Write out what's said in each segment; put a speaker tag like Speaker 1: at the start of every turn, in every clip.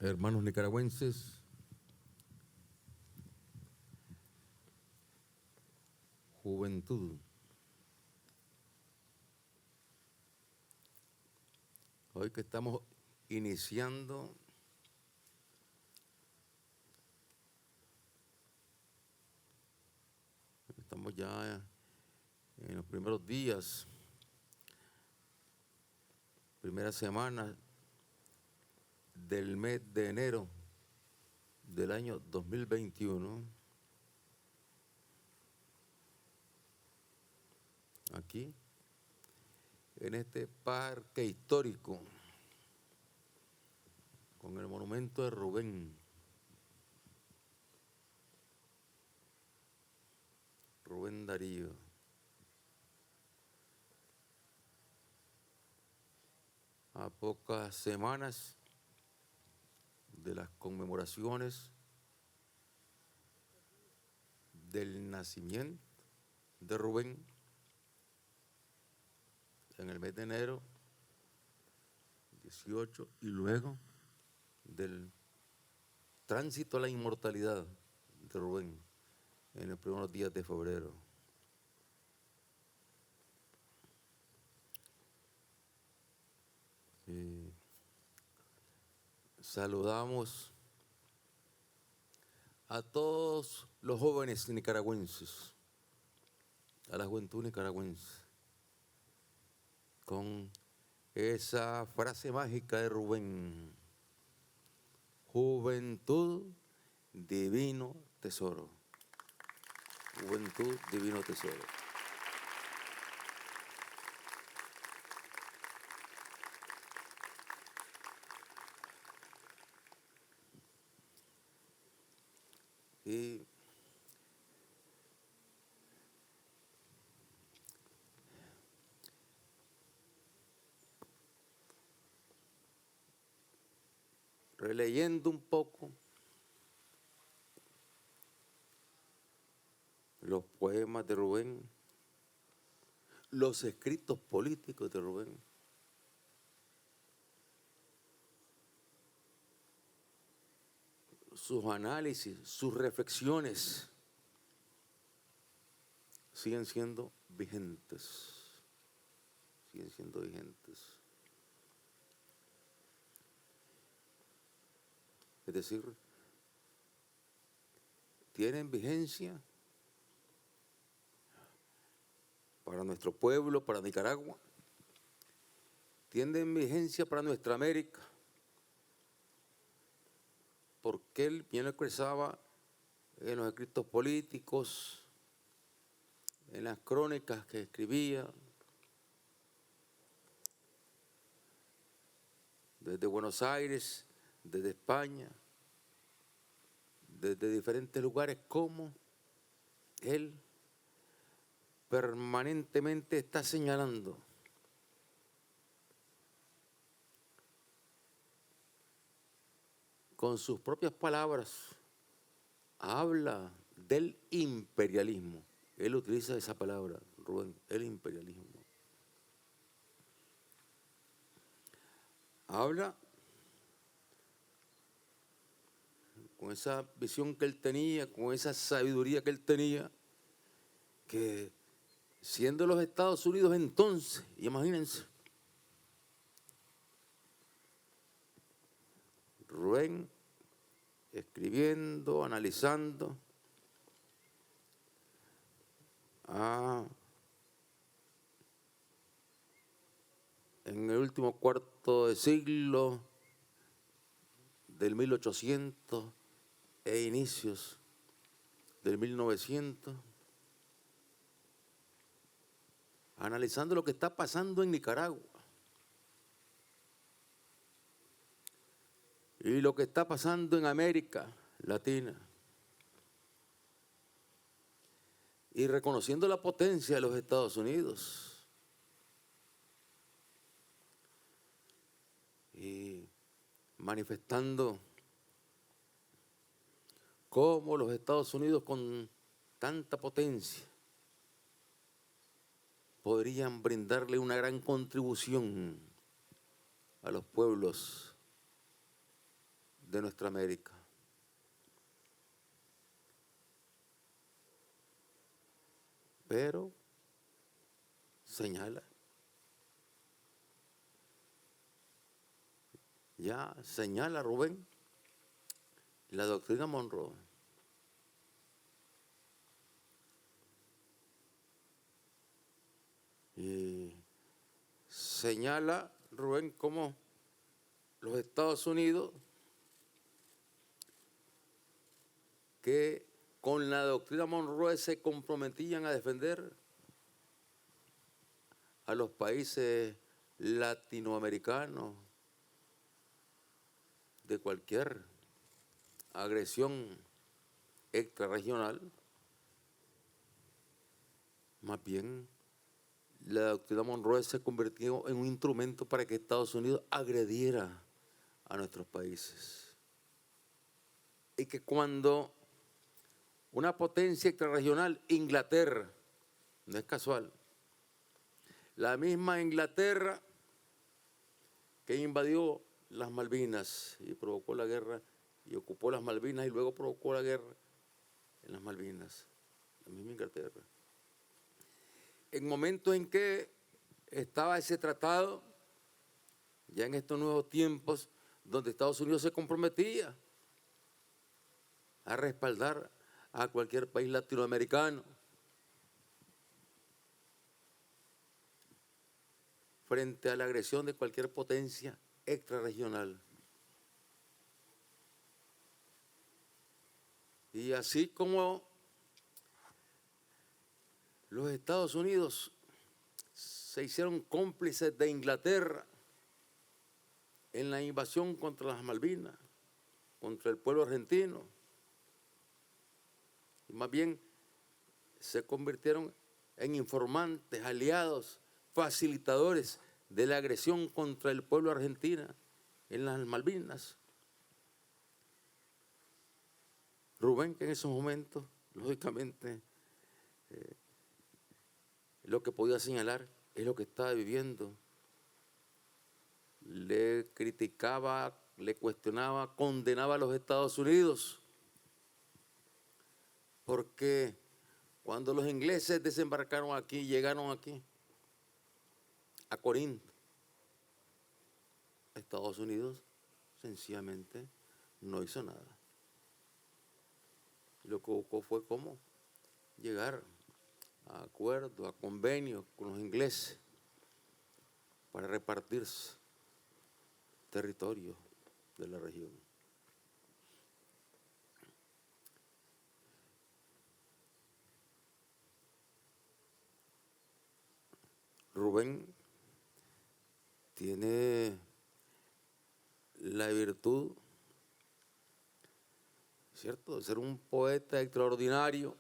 Speaker 1: Hermanos nicaragüenses, juventud. Hoy que estamos iniciando estamos ya en los primeros días, primera semana del mes de enero del año 2021, aquí, en este parque histórico, con el monumento de Rubén Darío. A pocas semanas de las conmemoraciones del nacimiento de Rubén en el mes de enero 18 y luego del tránsito a la inmortalidad de Rubén en los primeros días de febrero. Saludamos a todos los jóvenes nicaragüenses, a la juventud nicaragüense, con esa frase mágica de Rubén: juventud, divino tesoro. Juventud, divino tesoro. Y releyendo un poco los poemas de Rubén, los escritos políticos de Rubén, sus análisis, sus reflexiones siguen siendo vigentes, siguen siendo vigentes. Es decir, tienen vigencia para nuestro pueblo, para Nicaragua, tienen vigencia para nuestra América, porque él bien lo expresaba en los escritos políticos, en las crónicas que escribía, desde Buenos Aires, desde España, desde diferentes lugares, como él permanentemente está señalando con sus propias palabras, habla del imperialismo. Él utiliza esa palabra, Rubén, el imperialismo. Habla con esa visión que él tenía, con esa sabiduría que él tenía, que siendo los Estados Unidos entonces, imagínense, Rubén escribiendo, analizando, en el último cuarto de siglo del 1800 e inicios del 1900, analizando lo que está pasando en Nicaragua y lo que está pasando en América Latina, y reconociendo la potencia de los Estados Unidos y manifestando cómo los Estados Unidos con tanta potencia podrían brindarle una gran contribución a los pueblos de nuestra América. Pero señala, ya señala Rubén, la doctrina Monroe. Y señala Rubén cómo los Estados Unidos, que con la doctrina Monroe se comprometían a defender a los países latinoamericanos de cualquier agresión extrarregional. Más bien, la doctrina Monroe se convirtió en un instrumento para que Estados Unidos agrediera a nuestros países. Y que cuando una potencia extrarregional, Inglaterra, no es casual, la misma Inglaterra que invadió las Malvinas y provocó la guerra y ocupó las Malvinas y luego provocó la guerra en las Malvinas, la misma Inglaterra. En momentos en que estaba ese tratado, ya en estos nuevos tiempos, donde Estados Unidos se comprometía a respaldar a cualquier país latinoamericano frente a la agresión de cualquier potencia extrarregional. Y así como los Estados Unidos se hicieron cómplices de Inglaterra en la invasión contra las Malvinas, contra el pueblo argentino, y más bien se convirtieron en informantes, aliados, facilitadores de la agresión contra el pueblo argentino en las Malvinas. Rubén, que en esos momentos, lógicamente, lo que podía señalar es lo que estaba viviendo. Le criticaba, le cuestionaba, condenaba a los Estados Unidos, porque cuando los ingleses desembarcaron aquí, llegaron aquí, a Corinto, Estados Unidos sencillamente no hizo nada. Lo que buscó fue cómo llegar a acuerdos, a convenios con los ingleses para repartirse territorio de la región. Rubén tiene la virtud, ¿cierto?, de ser un poeta extraordinario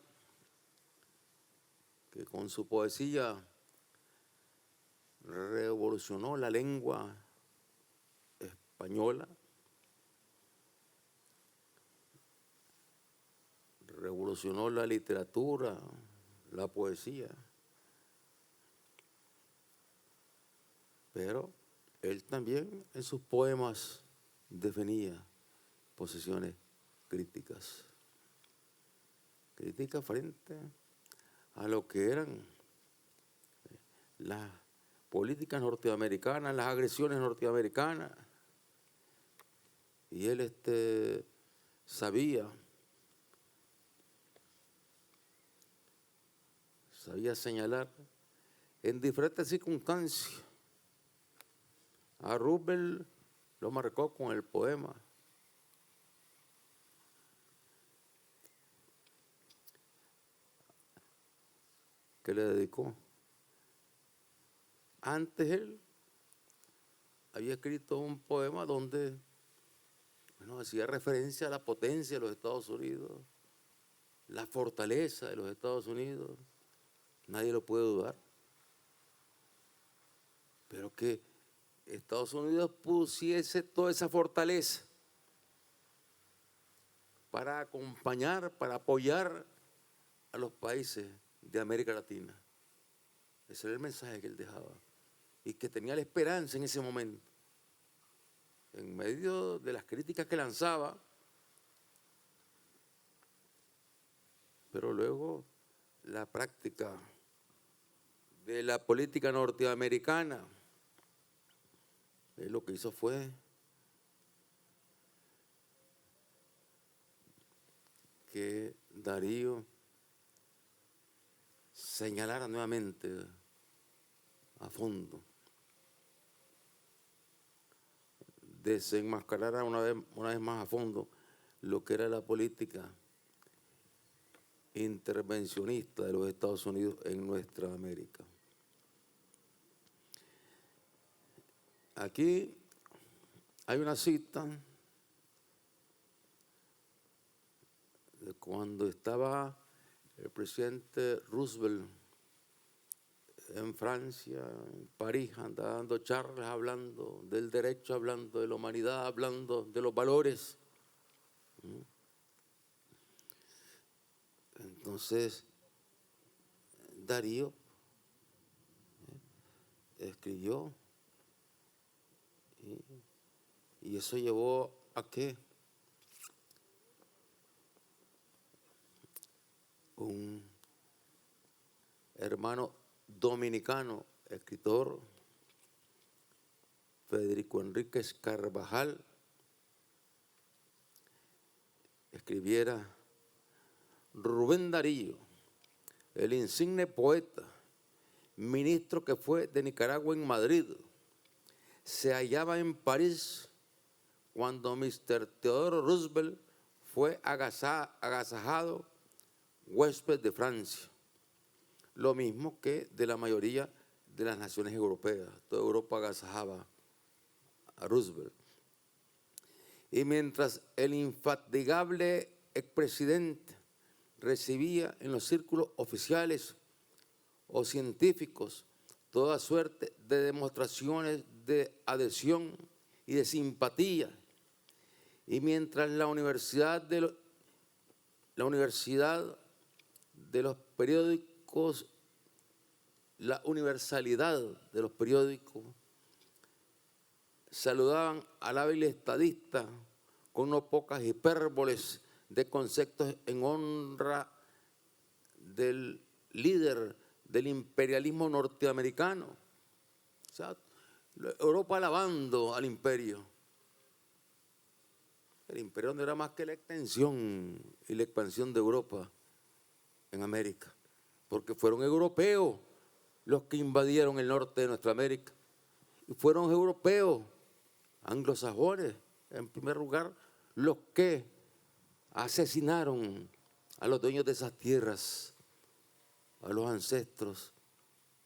Speaker 1: que con su poesía revolucionó la lengua española, revolucionó la literatura, la poesía. Pero él también en sus poemas definía posiciones críticas. Críticas frente a lo que eran las políticas norteamericanas, las agresiones norteamericanas. Y él sabía señalar en diferentes circunstancias. A Roosevelt lo marcó con el poema que le dedicó. Antes él había escrito un poema donde hacía referencia a la potencia de los Estados Unidos, la fortaleza de los Estados Unidos. Nadie lo puede dudar. Pero que Estados Unidos pusiese toda esa fortaleza para acompañar, para apoyar a los países de América Latina. Ese era el mensaje que él dejaba y que tenía la esperanza en ese momento en medio de las críticas que lanzaba, pero luego la práctica de la política norteamericana, lo que hizo fue que Darío señalara nuevamente a fondo, desenmascarara una vez más a fondo lo que era la política intervencionista de los Estados Unidos en nuestra América. Aquí hay una cita de cuando estaba el presidente Roosevelt en Francia, en París, andaba dando charlas, hablando del derecho, hablando de la humanidad, hablando de los valores. Entonces, Darío escribió, y eso llevó a que un hermano dominicano, escritor, Federico Enríquez Carvajal, escribiera: Rubén Darío, el insigne poeta, ministro que fue de Nicaragua en Madrid, se hallaba en París cuando Mr. Teodoro Roosevelt fue agasajado huésped de Francia, lo mismo que de la mayoría de las naciones europeas. Toda Europa agasajaba a Roosevelt. Y mientras el infatigable expresidente recibía en los círculos oficiales o científicos toda suerte de demostraciones de adhesión y de simpatía, y mientras la universalidad de los periódicos saludaban al hábil estadista con no pocas hipérboles de conceptos en honra del líder del imperialismo norteamericano. O sea, Europa alabando al imperio. El imperio no era más que la extensión y la expansión de Europa en América, porque fueron europeos los que invadieron el norte de nuestra América, y fueron europeos, anglosajones, en primer lugar, los que asesinaron a los dueños de esas tierras, a los ancestros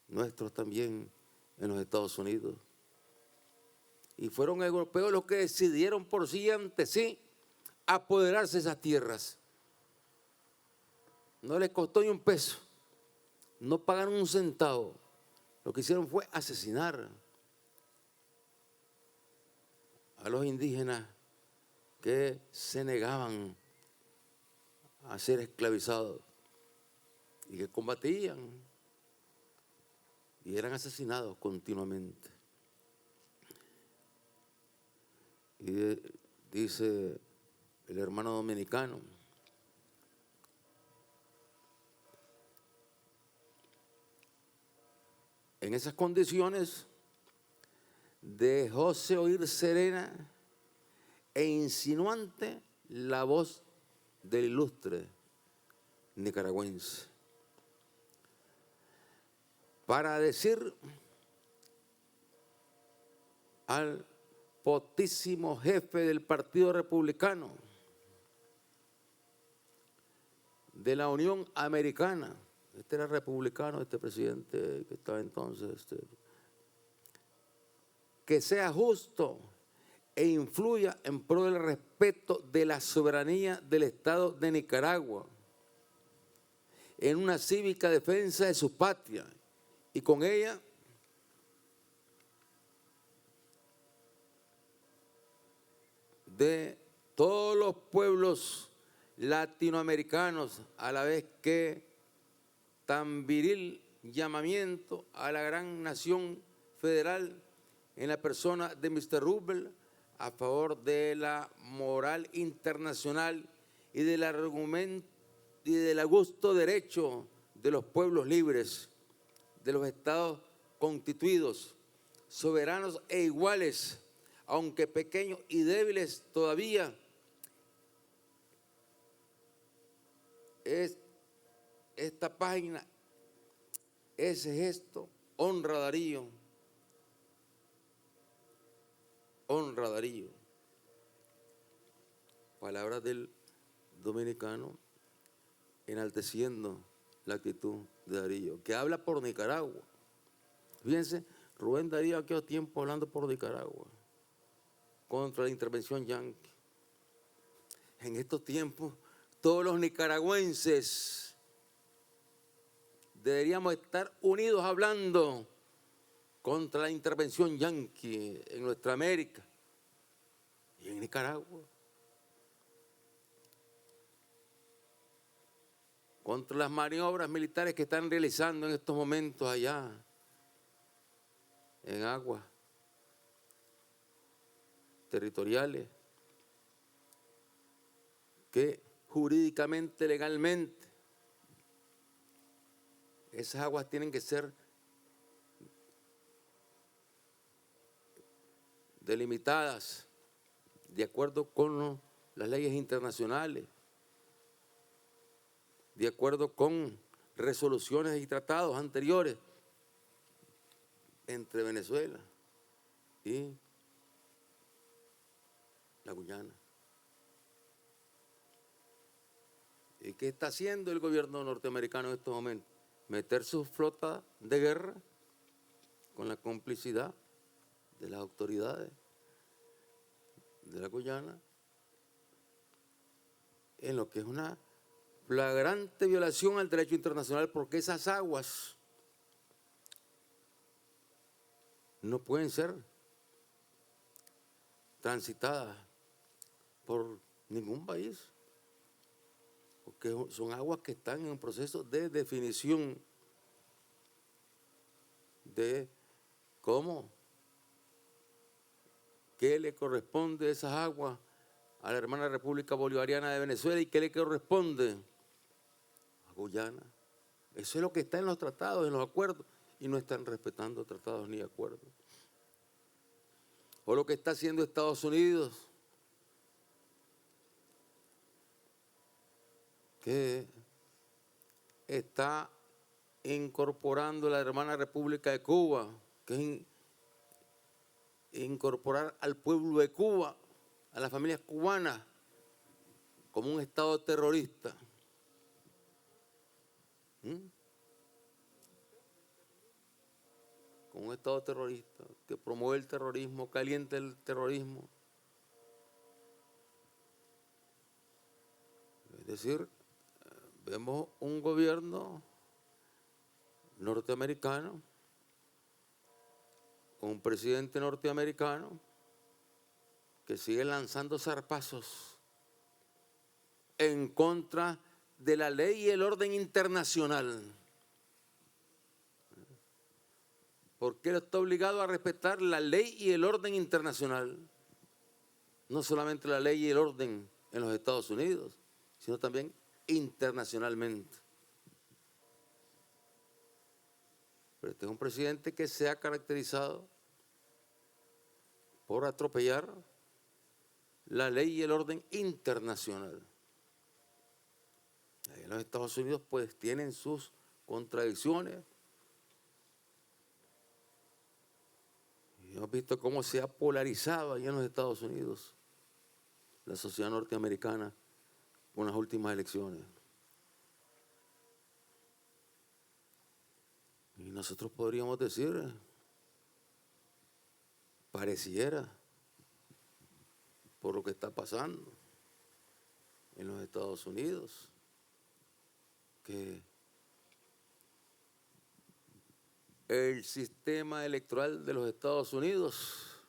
Speaker 1: nuestros también en los Estados Unidos. Y fueron europeos los que decidieron por sí ante sí apoderarse de esas tierras. No les costó ni un peso, no pagaron un centavo. Lo que hicieron fue asesinar a los indígenas que se negaban a ser esclavizados y que combatían y eran asesinados continuamente. Y dice el hermano dominicano: en esas condiciones dejóse oír serena e insinuante la voz del ilustre nicaragüense para decir al potísimo jefe del Partido Republicano de la Unión Americana, este era republicano, este presidente que estaba entonces, que sea justo e influya en pro del respeto de la soberanía del Estado de Nicaragua, en una cívica defensa de su patria, y con ella de todos los pueblos latinoamericanos, a la vez que tan viril llamamiento a la gran nación federal en la persona de Mr. Roosevelt a favor de la moral internacional y del argumento y del augusto derecho de los pueblos libres, de los estados constituidos, soberanos e iguales, aunque pequeños y débiles todavía. Esta página, ese gesto, honra a Darío, honra a Darío. Palabras del dominicano enalteciendo la actitud de Darío, que habla por Nicaragua. Fíjense, Rubén Darío aquellos tiempos hablando por Nicaragua, contra la intervención yanqui. En estos tiempos, todos los nicaragüenses deberíamos estar unidos hablando contra la intervención yanqui en nuestra América y en Nicaragua. Contra las maniobras militares que están realizando en estos momentos allá en aguas territoriales, que jurídicamente, legalmente, esas aguas tienen que ser delimitadas de acuerdo con las leyes internacionales, de acuerdo con resoluciones y tratados anteriores entre Venezuela y la Guyana. ¿Y qué está haciendo el gobierno norteamericano en estos momentos? Meter su flota de guerra con la complicidad de las autoridades de la Guyana en lo que es una flagrante violación al derecho internacional, porque esas aguas no pueden ser transitadas por ningún país, porque son aguas que están en un proceso de definición de cómo, qué le corresponde a esas aguas a la hermana República Bolivariana de Venezuela y qué le corresponde a Guyana. Eso es lo que está en los tratados, en los acuerdos, y no están respetando tratados ni acuerdos. O lo que está haciendo Estados Unidos, que está incorporando a la hermana República de Cuba, que es incorporar al pueblo de Cuba, a las familias cubanas, como un estado terrorista. Como un estado terrorista que promueve el terrorismo, calienta el terrorismo. Es decir, vemos un gobierno norteamericano, un presidente norteamericano que sigue lanzando zarpazos en contra de la ley y el orden internacional. Porque él está obligado a respetar la ley y el orden internacional. No solamente la ley y el orden en los Estados Unidos, sino también internacionalmente. Pero este es un presidente que se ha caracterizado por atropellar la ley y el orden internacional. Ahí en los Estados Unidos pues tienen sus contradicciones. Y hemos visto cómo se ha polarizado allá en los Estados Unidos la sociedad norteamericana con las últimas elecciones. Y nosotros podríamos decir, pareciera, por lo que está pasando en los Estados Unidos, que el sistema electoral de los Estados Unidos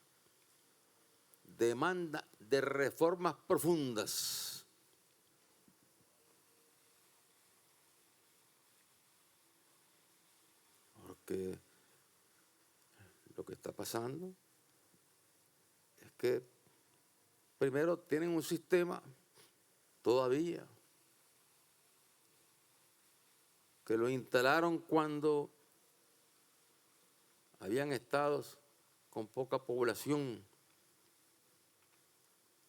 Speaker 1: demanda de reformas profundas. Porque lo que está pasando es que primero tienen un sistema todavía que lo instalaron cuando habían estados con poca población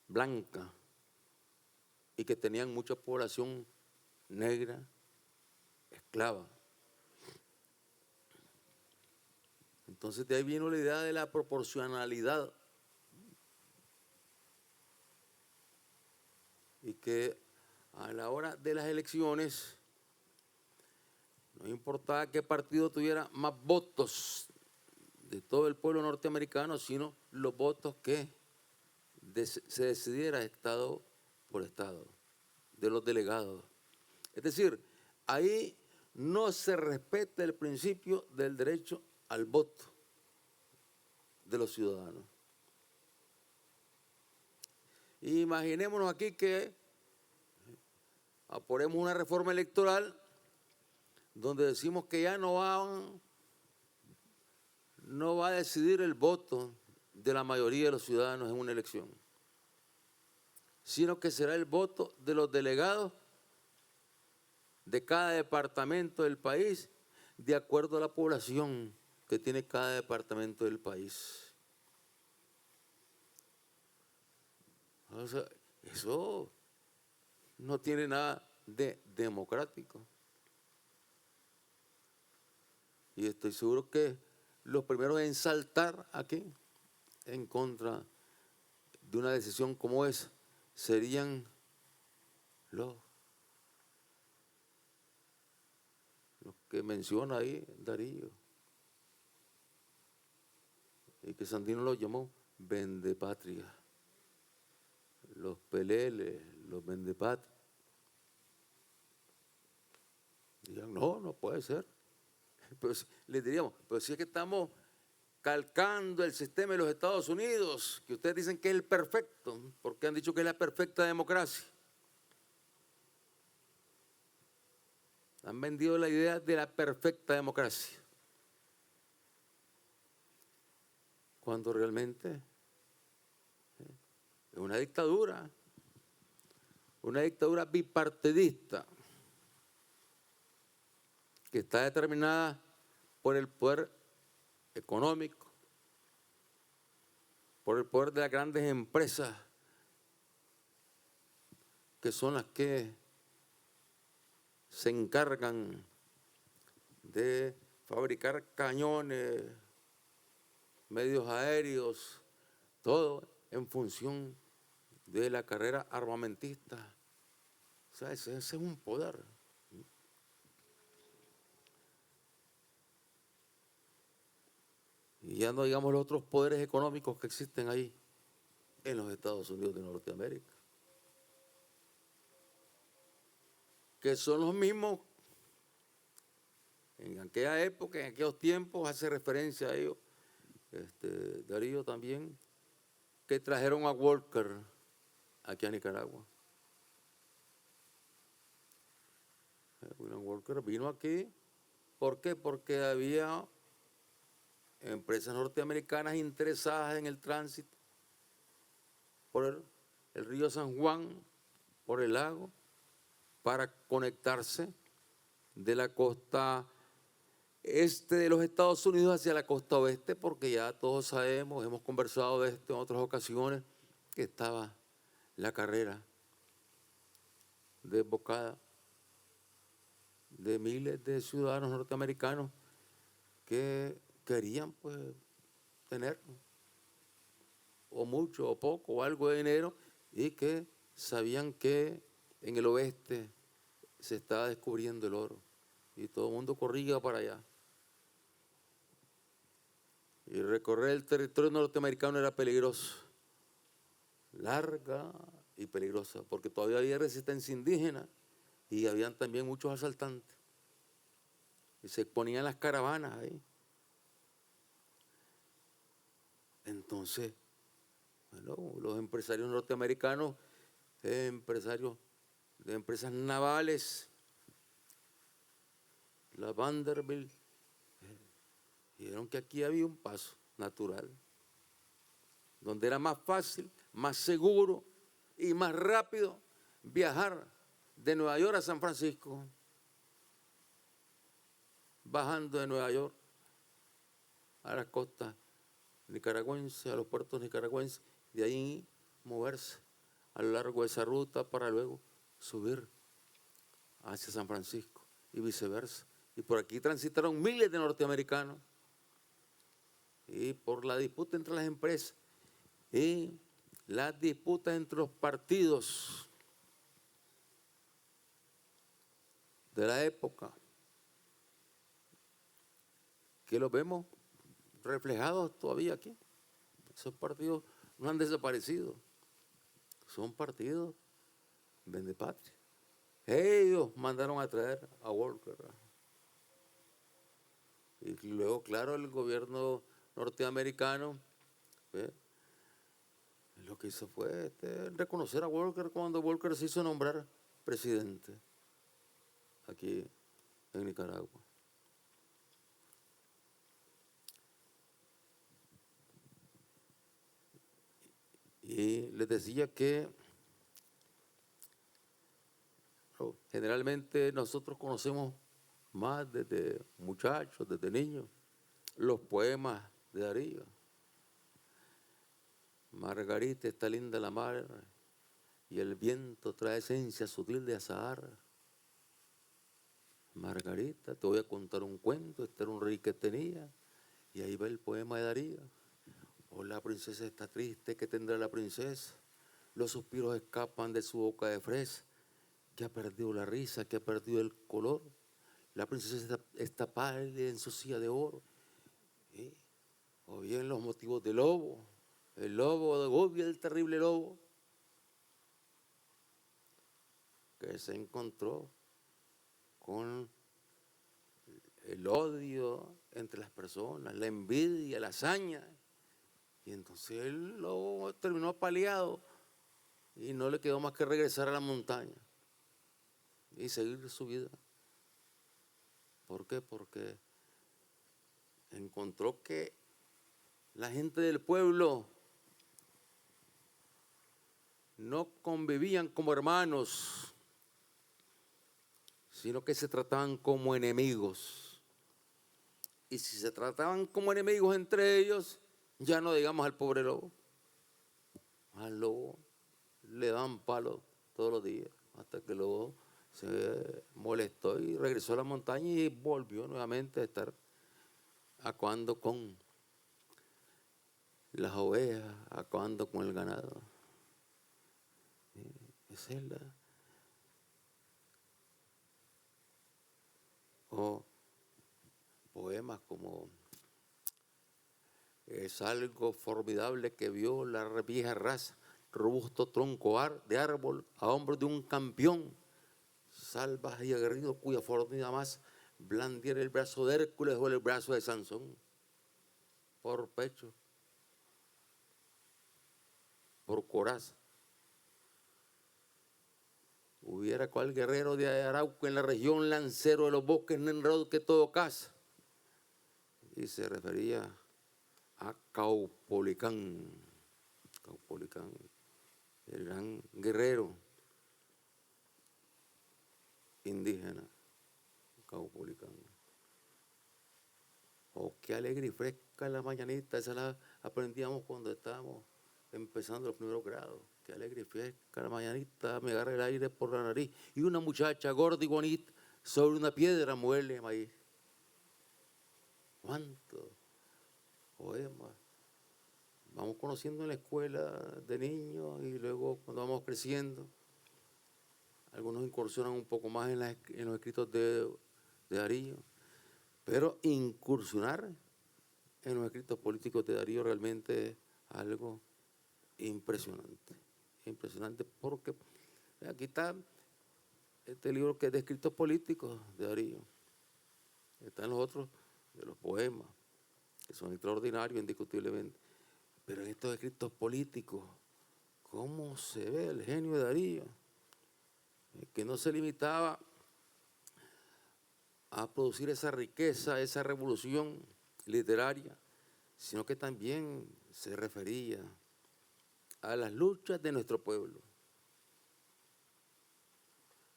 Speaker 1: blanca y que tenían mucha población negra, esclava. Entonces de ahí vino la idea de la proporcionalidad y que a la hora de las elecciones no importaba qué partido tuviera más votos de todo el pueblo norteamericano, sino los votos que se decidiera estado por estado, de los delegados. Es decir, ahí no se respeta el principio del derecho al voto de los ciudadanos. Imaginémonos aquí que aprobemos una reforma electoral donde decimos que ya no va a decidir el voto de la mayoría de los ciudadanos en una elección, sino que será el voto de los delegados de cada departamento del país, de acuerdo a la población que tiene cada departamento del país. O sea, eso no tiene nada de democrático. Y estoy seguro que los primeros en saltar aquí en contra de una decisión como esa serían los que menciona ahí Darío, y que Sandino lo llamó vendepatria, los peleles, los vendepatrias. Digan, no puede ser. Pero les diríamos, pero si es que estamos calcando el sistema de los Estados Unidos, que ustedes dicen que es el perfecto, porque han dicho que es la perfecta democracia. Han vendido la idea de la perfecta democracia, cuando realmente es una dictadura bipartidista, que está determinada por el poder económico, por el poder de las grandes empresas, que son las que se encargan de fabricar cañones, medios aéreos, todo en función de la carrera armamentista. O sea, ese es un poder. Y ya no digamos los otros poderes económicos que existen ahí en los Estados Unidos de Norteamérica, que son los mismos en aquella época, en aquellos tiempos, hace referencia a ellos, Darío también, que trajeron a Walker aquí a Nicaragua. William Walker vino aquí, ¿por qué? Porque había empresas norteamericanas interesadas en el tránsito por el río San Juan, por el lago, para conectarse de la costa este de los Estados Unidos hacia la costa oeste, porque ya todos sabemos, hemos conversado de esto en otras ocasiones, que estaba la carrera desbocada de miles de ciudadanos norteamericanos que querían pues tener o mucho o poco o algo de dinero, y que sabían que en el oeste se estaba descubriendo el oro y todo el mundo corría para allá. Y recorrer el territorio norteamericano era peligroso, larga y peligrosa, porque todavía había resistencia indígena y habían también muchos asaltantes. Y se ponían las caravanas ahí. Entonces, bueno, los empresarios norteamericanos, empresarios de empresas navales, la Vanderbilt, vieron que aquí había un paso natural, donde era más fácil más seguro y más rápido viajar de Nueva York a San Francisco, bajando de Nueva York a las costas nicaragüenses, a los puertos nicaragüenses, de ahí moverse a lo largo de esa ruta para luego subir hacia San Francisco y viceversa. Y por aquí transitaron miles de norteamericanos, y por la disputa entre las empresas y las disputas entre los partidos de la época, que los vemos reflejados todavía aquí. Esos partidos no han desaparecido, son partidos vendepatria. Ellos mandaron a traer a Walker. Y luego, claro, el gobierno norteamericano lo que hizo fue reconocer a Walker cuando Walker se hizo nombrar presidente aquí en Nicaragua. Y les decía que generalmente nosotros conocemos más desde muchachos, desde niños, los poemas de Darío. Margarita, está linda la mar, y el viento trae esencia sutil de azahar. Margarita, te voy a contar un cuento, este era un rey que tenía, y ahí va el poema de Darío. Oh, la princesa está triste, ¿qué tendrá la princesa? Los suspiros escapan de su boca de fresa, que ha perdido la risa, que ha perdido el color. La princesa está pálida en su silla de oro. ¿Sí? O bien los motivos del lobo, el lobo de Gobi, el terrible lobo, que se encontró con el odio entre las personas, la envidia, la hazaña. Y entonces el lobo terminó apaleado y no le quedó más que regresar a la montaña y seguir su vida. ¿Por qué? Porque encontró que la gente del pueblo no convivían como hermanos, sino que se trataban como enemigos. Y si se trataban como enemigos entre ellos, ya no digamos al pobre lobo. Al lobo le dan palo todos los días, hasta que el lobo se molestó y regresó a la montaña y volvió nuevamente a estar acabando con las ovejas, acabando con el ganado. Esa es la... O poemas como es algo formidable que vio la vieja raza, robusto tronco de árbol a hombros de un campeón, salvaje y aguerrido, cuya fortuna más blandiera el brazo de Hércules o el brazo de Sansón. Por pecho, por coraza. Hubiera cual guerrero de Arauco en la región, lancero de los bosques, Nenrod que todo caza. Y se refería a Caupolicán, Caupolicán, el gran guerrero indígena, Caupolicán. Oh, qué alegre y fresca la mañanita, esa la aprendíamos cuando estábamos empezando los primeros grados. Qué alegre y fresca la mañanita, me agarra el aire por la nariz. Y una muchacha gorda y bonita sobre una piedra muele maíz. ¿Cuánto poemas vamos conociendo en la escuela de niños y luego cuando vamos creciendo? Algunos incursionan un poco más en los escritos de Darío, pero incursionar en los escritos políticos de Darío realmente es algo impresionante. Impresionante porque aquí está este libro que es de escritos políticos de Darío. Están los otros de los poemas, que son extraordinarios indiscutiblemente. Pero en estos escritos políticos, ¿cómo se ve el genio de Darío? Que no se limitaba a producir esa riqueza, esa revolución literaria, sino que también se refería a las luchas de nuestro pueblo,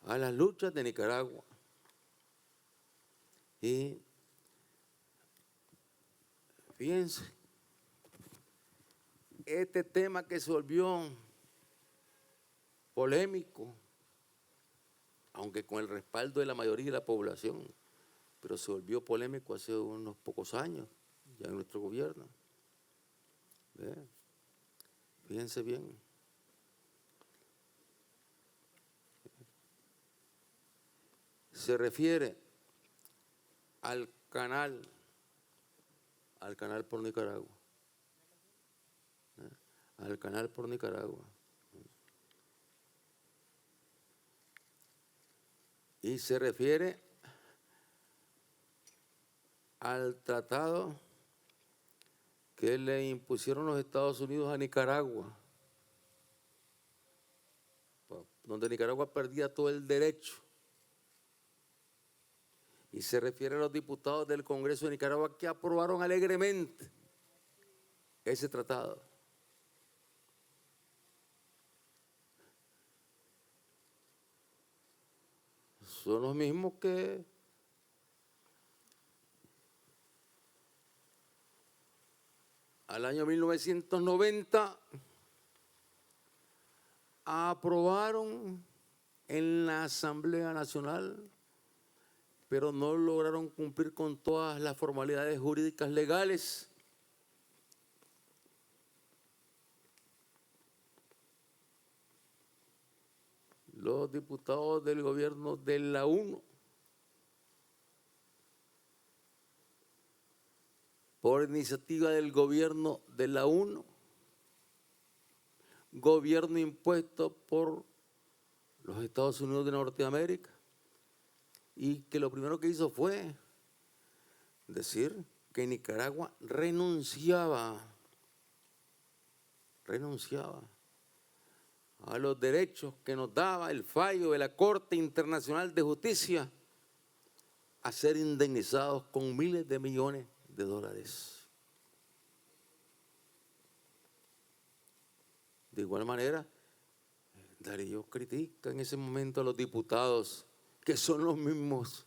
Speaker 1: a las luchas de Nicaragua. Y fíjense, este tema que se volvió polémico, aunque con el respaldo de la mayoría de la población, pero se volvió polémico hace unos pocos años, ya en nuestro gobierno. ¿Ve? Fíjense bien. Se refiere al canal por Nicaragua. Al canal por Nicaragua. Y se refiere al tratado que le impusieron los Estados Unidos a Nicaragua, donde Nicaragua perdía todo el derecho. Y se refiere a los diputados del Congreso de Nicaragua que aprobaron alegremente ese tratado. Son los mismos que al año 1990 aprobaron en la Asamblea Nacional, pero no lograron cumplir con todas las formalidades jurídicas legales. Los diputados del gobierno de la UNO, por iniciativa del gobierno de la UNO, gobierno impuesto por los Estados Unidos de Norteamérica, y que lo primero que hizo fue decir que Nicaragua renunciaba a los derechos que nos daba el fallo de la Corte Internacional de Justicia a ser indemnizados con miles de millones de dólares. De igual manera, Darío critica en ese momento a los diputados, que son los mismos.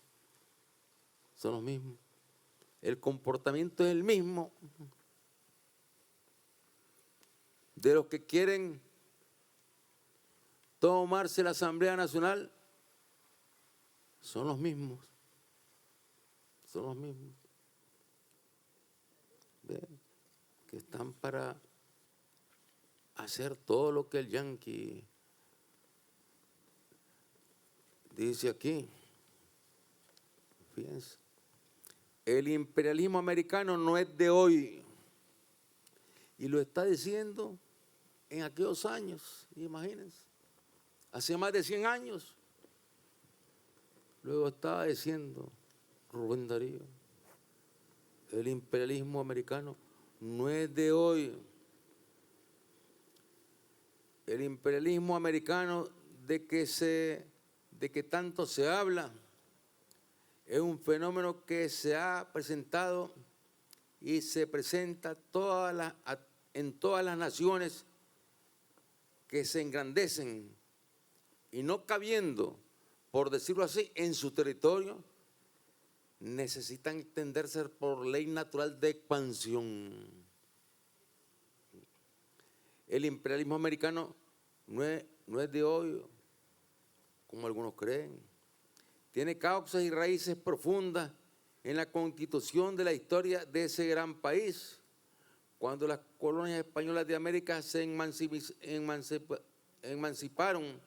Speaker 1: El comportamiento es el mismo de los que quieren tomarse la Asamblea Nacional. Son los mismos. ¿Ven? Que están para hacer todo lo que el yanqui dice aquí. Fíjense, el imperialismo americano no es de hoy, y lo está diciendo en aquellos años, imagínense, hace más de 100 años. Luego estaba diciendo Rubén Darío, el imperialismo americano no es de hoy. El imperialismo americano de que tanto se habla es un fenómeno que se ha presentado y se presenta en todas las naciones que se engrandecen y no cabiendo, por decirlo así, en su territorio, necesitan extenderse por ley natural de expansión. El imperialismo americano no es de hoy, como algunos creen. Tiene causas y raíces profundas en la constitución de la historia de ese gran país. Cuando las colonias españolas de América se emanciparon,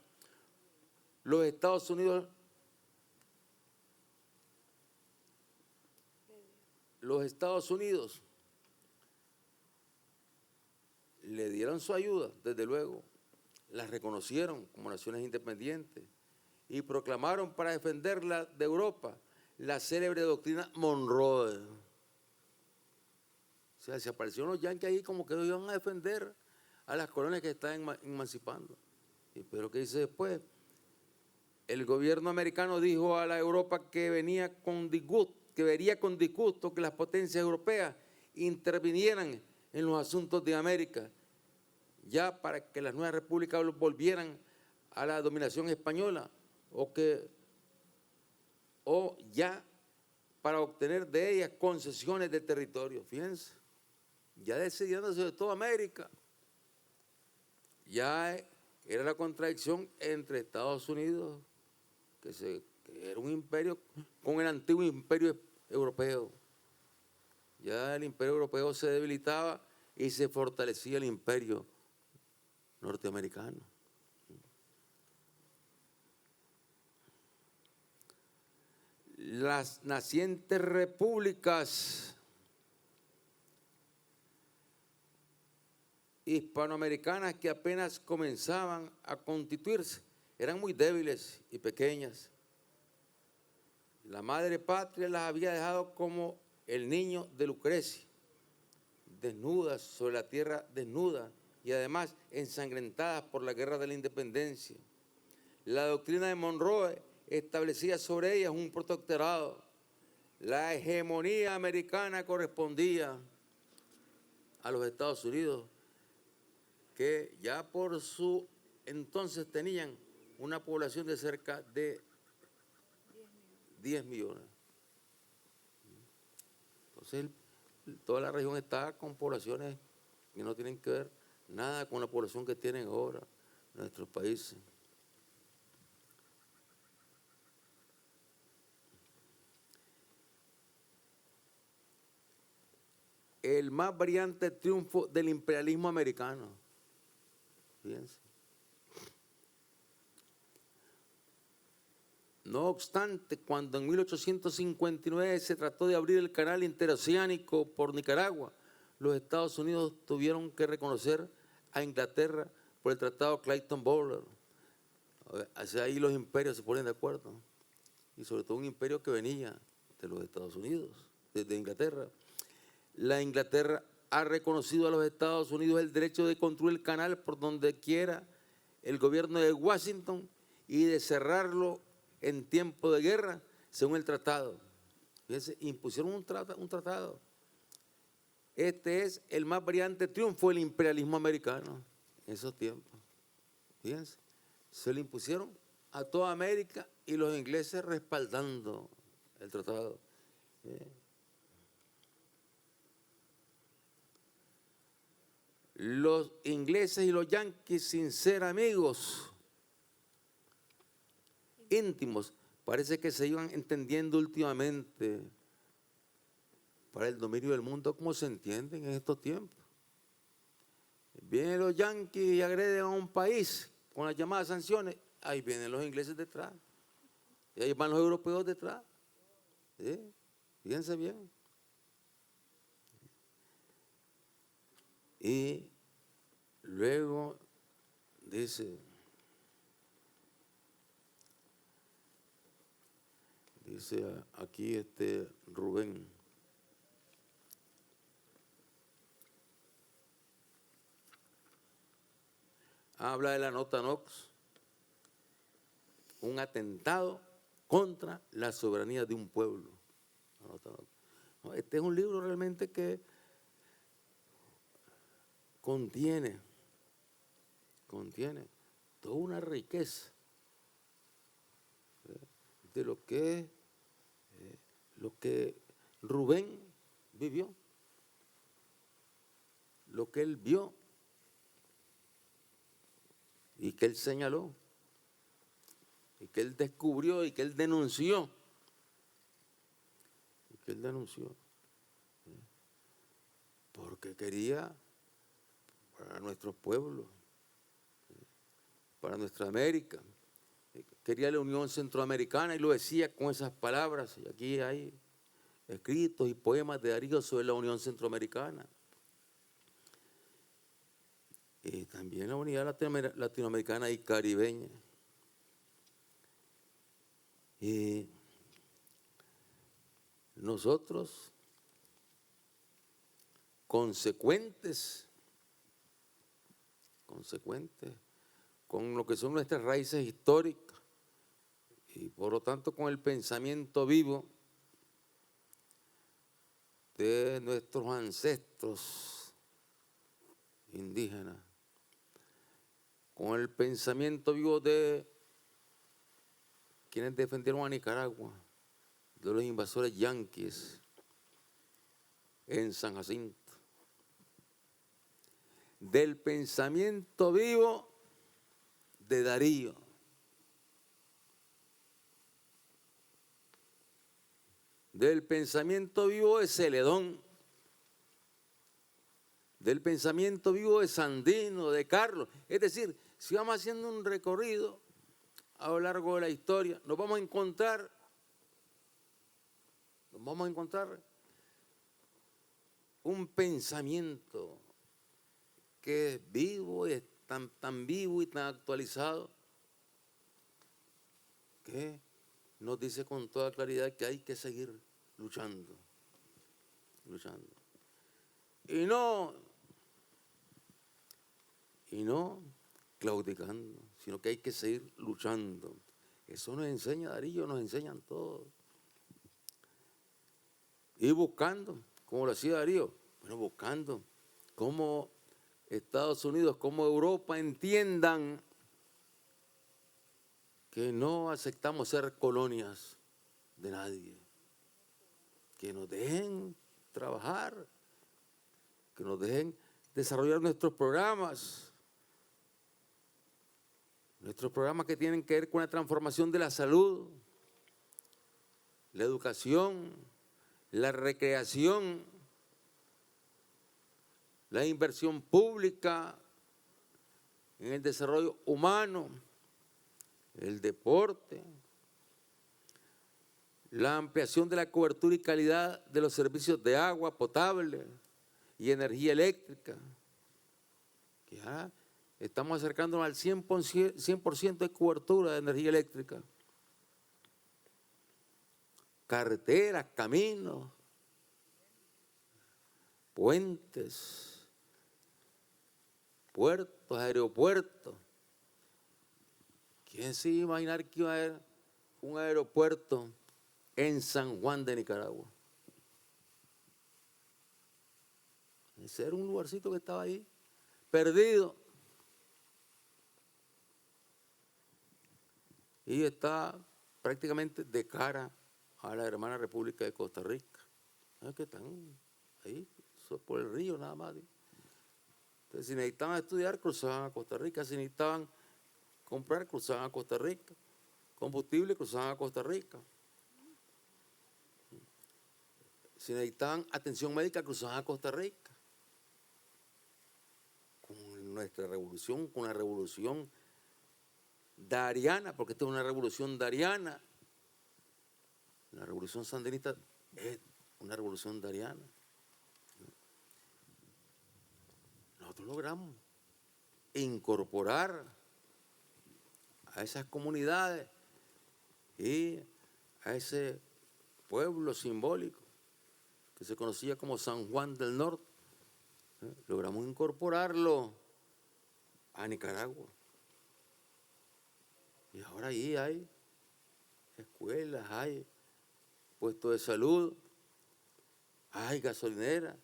Speaker 1: los Estados Unidos le dieron su ayuda, desde luego, las reconocieron como naciones independientes y proclamaron para defenderla de Europa la célebre doctrina Monroe. O sea, se aparecieron los yanquis ahí como que iban a defender a las colonias que estaban emancipando. Pero ¿qué dice después? El gobierno americano dijo a la Europa que vería con disgusto que las potencias europeas intervinieran en los asuntos de América. ya para que las nuevas repúblicas volvieran a la dominación española, o ya para obtener de ellas concesiones de territorio. Fíjense, ya decidiéndose de toda América, ya era la contradicción entre Estados Unidos, que era un imperio, con el antiguo imperio europeo. Ya el imperio europeo se debilitaba y se fortalecía el imperio norteamericano. Las nacientes repúblicas hispanoamericanas que apenas comenzaban a constituirse eran muy débiles y pequeñas. La madre patria las había dejado como el niño de Lucrecia, desnudas sobre la tierra desnuda y además ensangrentadas por la guerra de la independencia. La doctrina de Monroe establecía sobre ellas un protectorado. La hegemonía americana correspondía a los Estados Unidos, que ya por su entonces tenían una población de cerca de 10 millones. Entonces, toda la región está con poblaciones que no tienen que ver nada con la población que tienen ahora nuestros países. El más brillante triunfo del imperialismo americano. Fíjense. No obstante, cuando en 1859 se trató de abrir el canal interoceánico por Nicaragua, los Estados Unidos tuvieron que reconocer a Inglaterra por el tratado Clayton-Bowler. Hacia ahí los imperios se ponen de acuerdo, y sobre todo un imperio que venía de los Estados Unidos, desde Inglaterra. La Inglaterra ha reconocido a los Estados Unidos el derecho de construir el canal por donde quiera el gobierno de Washington y de cerrarlo en tiempo de guerra, según el tratado. Fíjense, impusieron un tratado. Este es el más brillante triunfo del imperialismo americano en esos tiempos. Fíjense, se le impusieron a toda América y los ingleses respaldando el tratado. Los ingleses y los yanquis, sin ser amigos íntimos, parece que se iban entendiendo últimamente para el dominio del mundo, como se entienden en estos tiempos. Vienen los yanquis y agreden a un país con las llamadas sanciones, ahí vienen los ingleses detrás, y ahí van los europeos detrás. ¿Sí? Fíjense bien. Y luego dice aquí Rubén, habla de la nota Knox, un atentado contra la soberanía de un pueblo. No, este es un libro realmente que contiene toda una riqueza de lo que Rubén vivió, lo que él vio y que él señaló y que él descubrió y que él denunció. Porque quería para nuestros pueblos, para nuestra América, quería la Unión Centroamericana y lo decía con esas palabras. Y aquí hay escritos y poemas de Darío sobre la Unión Centroamericana. Y también la unidad latinoamericana y caribeña. Y nosotros, consecuentes con lo que son nuestras raíces históricas y por lo tanto con el pensamiento vivo de nuestros ancestros indígenas, con el pensamiento vivo de quienes defendieron a Nicaragua, de los invasores yanquis en San Jacinto, del pensamiento vivo de Darío, del pensamiento vivo de Celedón, del pensamiento vivo de Sandino, de Carlos. Es decir, si vamos haciendo un recorrido a lo largo de la historia, nos vamos a encontrar un pensamiento que es vivo, es tan vivo y tan actualizado, que nos dice con toda claridad que hay que seguir luchando. Y no claudicando, sino que hay que seguir luchando. Eso nos enseña Darío, nos enseñan todos. Y buscando, como lo hacía Darío, bueno, buscando cómo Estados Unidos, cómo Europa entiendan que no aceptamos ser colonias de nadie, que nos dejen trabajar, que nos dejen desarrollar nuestros programas que tienen que ver con la transformación de la salud, la educación, la recreación, la inversión pública en el desarrollo humano, el deporte, la ampliación de la cobertura y calidad de los servicios de agua potable y energía eléctrica. Ya estamos acercándonos al 100% de cobertura de energía eléctrica. Carreteras, caminos, puentes, puertos, aeropuertos. ¿Quién se iba a imaginar que iba a haber un aeropuerto en San Juan de Nicaragua? Ese era un lugarcito que estaba ahí, perdido. Y está prácticamente de cara a la hermana República de Costa Rica. ¿Sabes que están ahí? Eso es por el río nada más. Entonces, si necesitaban estudiar, cruzaban a Costa Rica. Si necesitaban comprar, cruzaban a Costa Rica. Combustible, cruzaban a Costa Rica. Si necesitaban atención médica, cruzaban a Costa Rica. Con nuestra revolución, con la revolución dariana, porque esta es una revolución dariana. La revolución sandinista es una revolución dariana. Nosotros logramos incorporar a esas comunidades y a ese pueblo simbólico que se conocía como San Juan del Norte. Logramos incorporarlo a Nicaragua. Y ahora ahí hay escuelas, hay puestos de salud, hay gasolinera,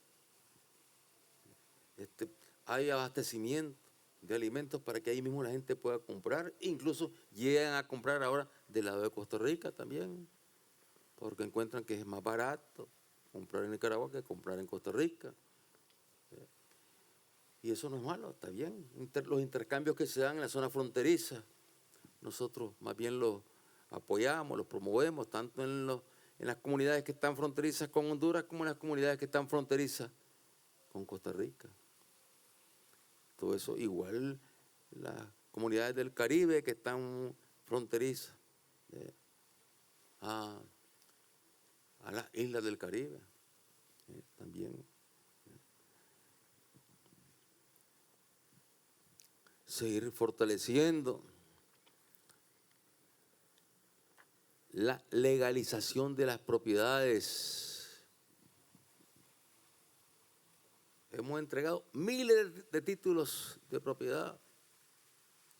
Speaker 1: hay abastecimiento de alimentos para que ahí mismo la gente pueda comprar. Incluso llegan a comprar ahora del lado de Costa Rica también, porque encuentran que es más barato comprar en Nicaragua que comprar en Costa Rica. Y eso no es malo, está bien. Los intercambios que se dan en la zona fronteriza, nosotros más bien los apoyamos, los promovemos, tanto en las comunidades que están fronterizas con Honduras como en las comunidades que están fronterizas con Costa Rica. Todo eso, igual las comunidades del Caribe que están fronterizas a las islas del Caribe también. Seguir fortaleciendo la legalización de las propiedades. Hemos entregado miles de títulos de propiedad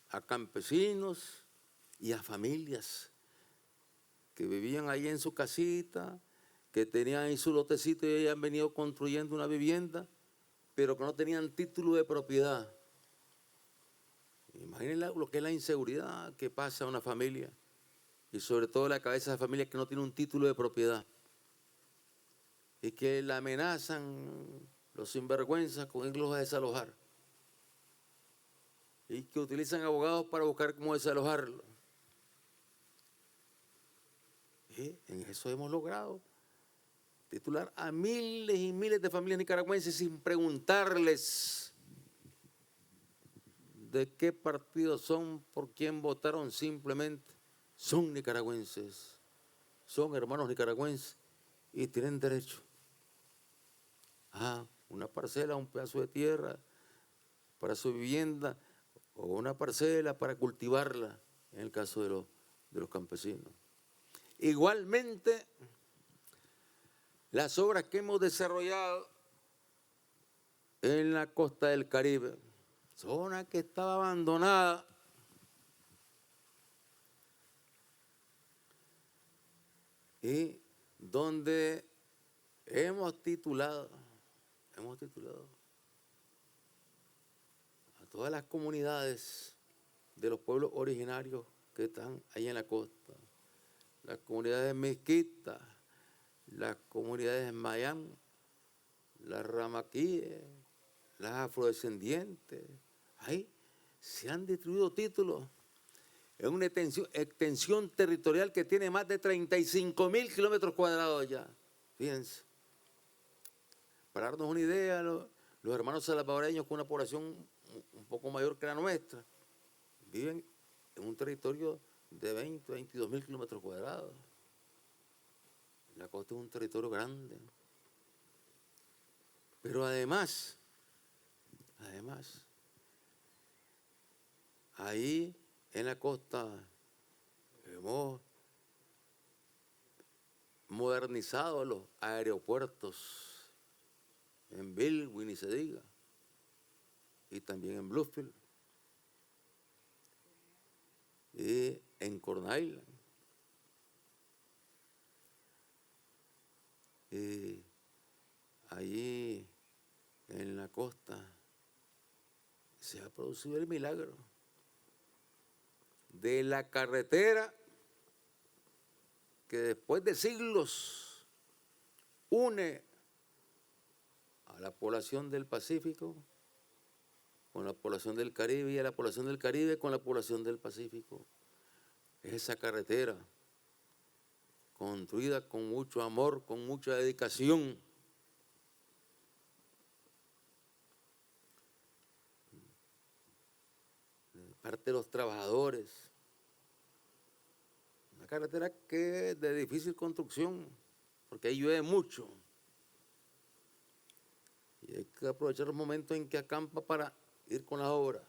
Speaker 1: a campesinos y a familias que vivían ahí en su casita, que tenían ahí su lotecito y han venido construyendo una vivienda, pero que no tenían título de propiedad. Imaginen lo que es la inseguridad que pasa a una familia y sobre todo la cabeza de familia que no tiene un título de propiedad y que la amenazan los sinvergüenzas con irlos a desalojar y que utilizan abogados para buscar cómo desalojarlo. Y en eso hemos logrado titular a miles y miles de familias nicaragüenses sin preguntarles de qué partido son, por quién votaron, simplemente son nicaragüenses, son hermanos nicaragüenses y tienen derecho a una parcela, un pedazo de tierra para su vivienda o una parcela para cultivarla, en el caso de los campesinos. Igualmente, las obras que hemos desarrollado en la costa del Caribe, zona que estaba abandonada, y donde hemos titulado a todas las comunidades de los pueblos originarios que están ahí en la costa, las comunidades mezquitas, las comunidades mayán, las ramaquíes, las afrodescendientes. Ahí se han distribuido títulos en una extensión territorial que tiene más de 35.000 kilómetros cuadrados ya. Fíjense. Para darnos una idea, los hermanos salvadoreños con una población un poco mayor que la nuestra, viven en un territorio de 22.000 kilómetros cuadrados. La costa es un territorio grande. Pero además, ahí en la costa hemos modernizado los aeropuertos en Bilwi, ni se diga, y también en Bluefield, y en Corn Island. Y allí en la costa se ha producido el milagro de la carretera que después de siglos une a la población del Pacífico con la población del Caribe y a la población del Caribe con la población del Pacífico. Es esa carretera construida con mucho amor, con mucha dedicación. De parte de los trabajadores. Una carretera que es de difícil construcción, porque ahí llueve mucho. Y hay que aprovechar los momentos en que acampa para ir con la obra.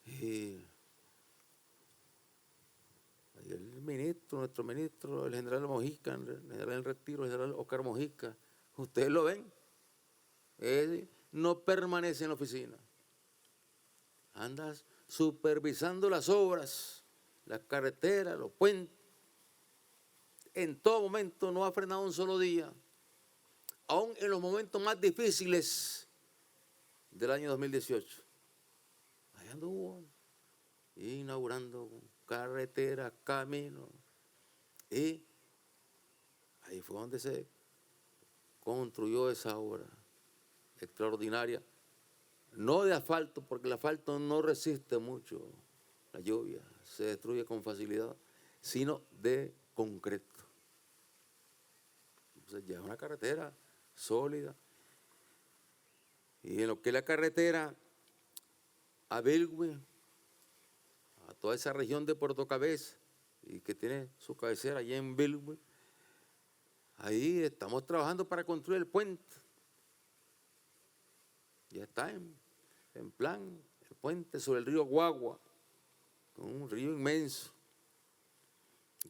Speaker 1: Y el ministro, nuestro ministro, el general Mojica, el general en retiro, el general Oscar Mojica, ustedes lo ven, no permanece en la oficina. Anda supervisando las obras, las carreteras, los puentes. En todo momento no ha frenado un solo día, aún en los momentos más difíciles del año 2018. Ahí anduvo inaugurando carreteras, caminos, y ahí fue donde se construyó esa obra extraordinaria, no de asfalto, porque el asfalto no resiste mucho la lluvia, se destruye con facilidad, sino de concreto. Entonces ya es una carretera sólida. Y en lo que es la carretera a Bilwi, a toda esa región de Puerto Cabeza, y que tiene su cabecera allá en Bilwi, ahí estamos trabajando para construir el puente. Ya está en plan el puente sobre el río Guagua, un río inmenso,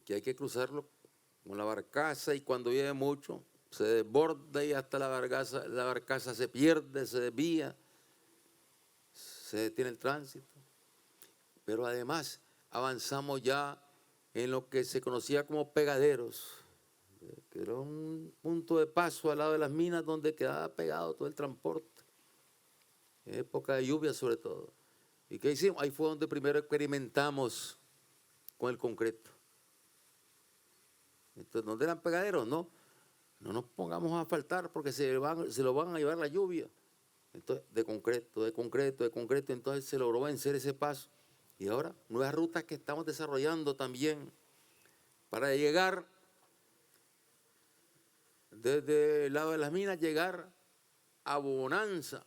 Speaker 1: que hay que cruzarlo con la barcaza, y cuando llueve mucho se desborda y hasta la barcaza se pierde, se desvía, se detiene el tránsito. Pero además avanzamos ya en lo que se conocía como pegaderos, que era un punto de paso al lado de las minas donde quedaba pegado todo el transporte. en época de lluvia sobre todo. ¿Y qué hicimos? Ahí fue donde primero experimentamos con el concreto. Entonces, ¿dónde eran pegaderos? No, no nos pongamos a faltar porque se lo van a llevar la lluvia. Entonces, de concreto, de concreto, de concreto, entonces se logró vencer ese paso. Y ahora, nuevas rutas que estamos desarrollando también para llegar desde el lado de las minas, llegar a Bonanza.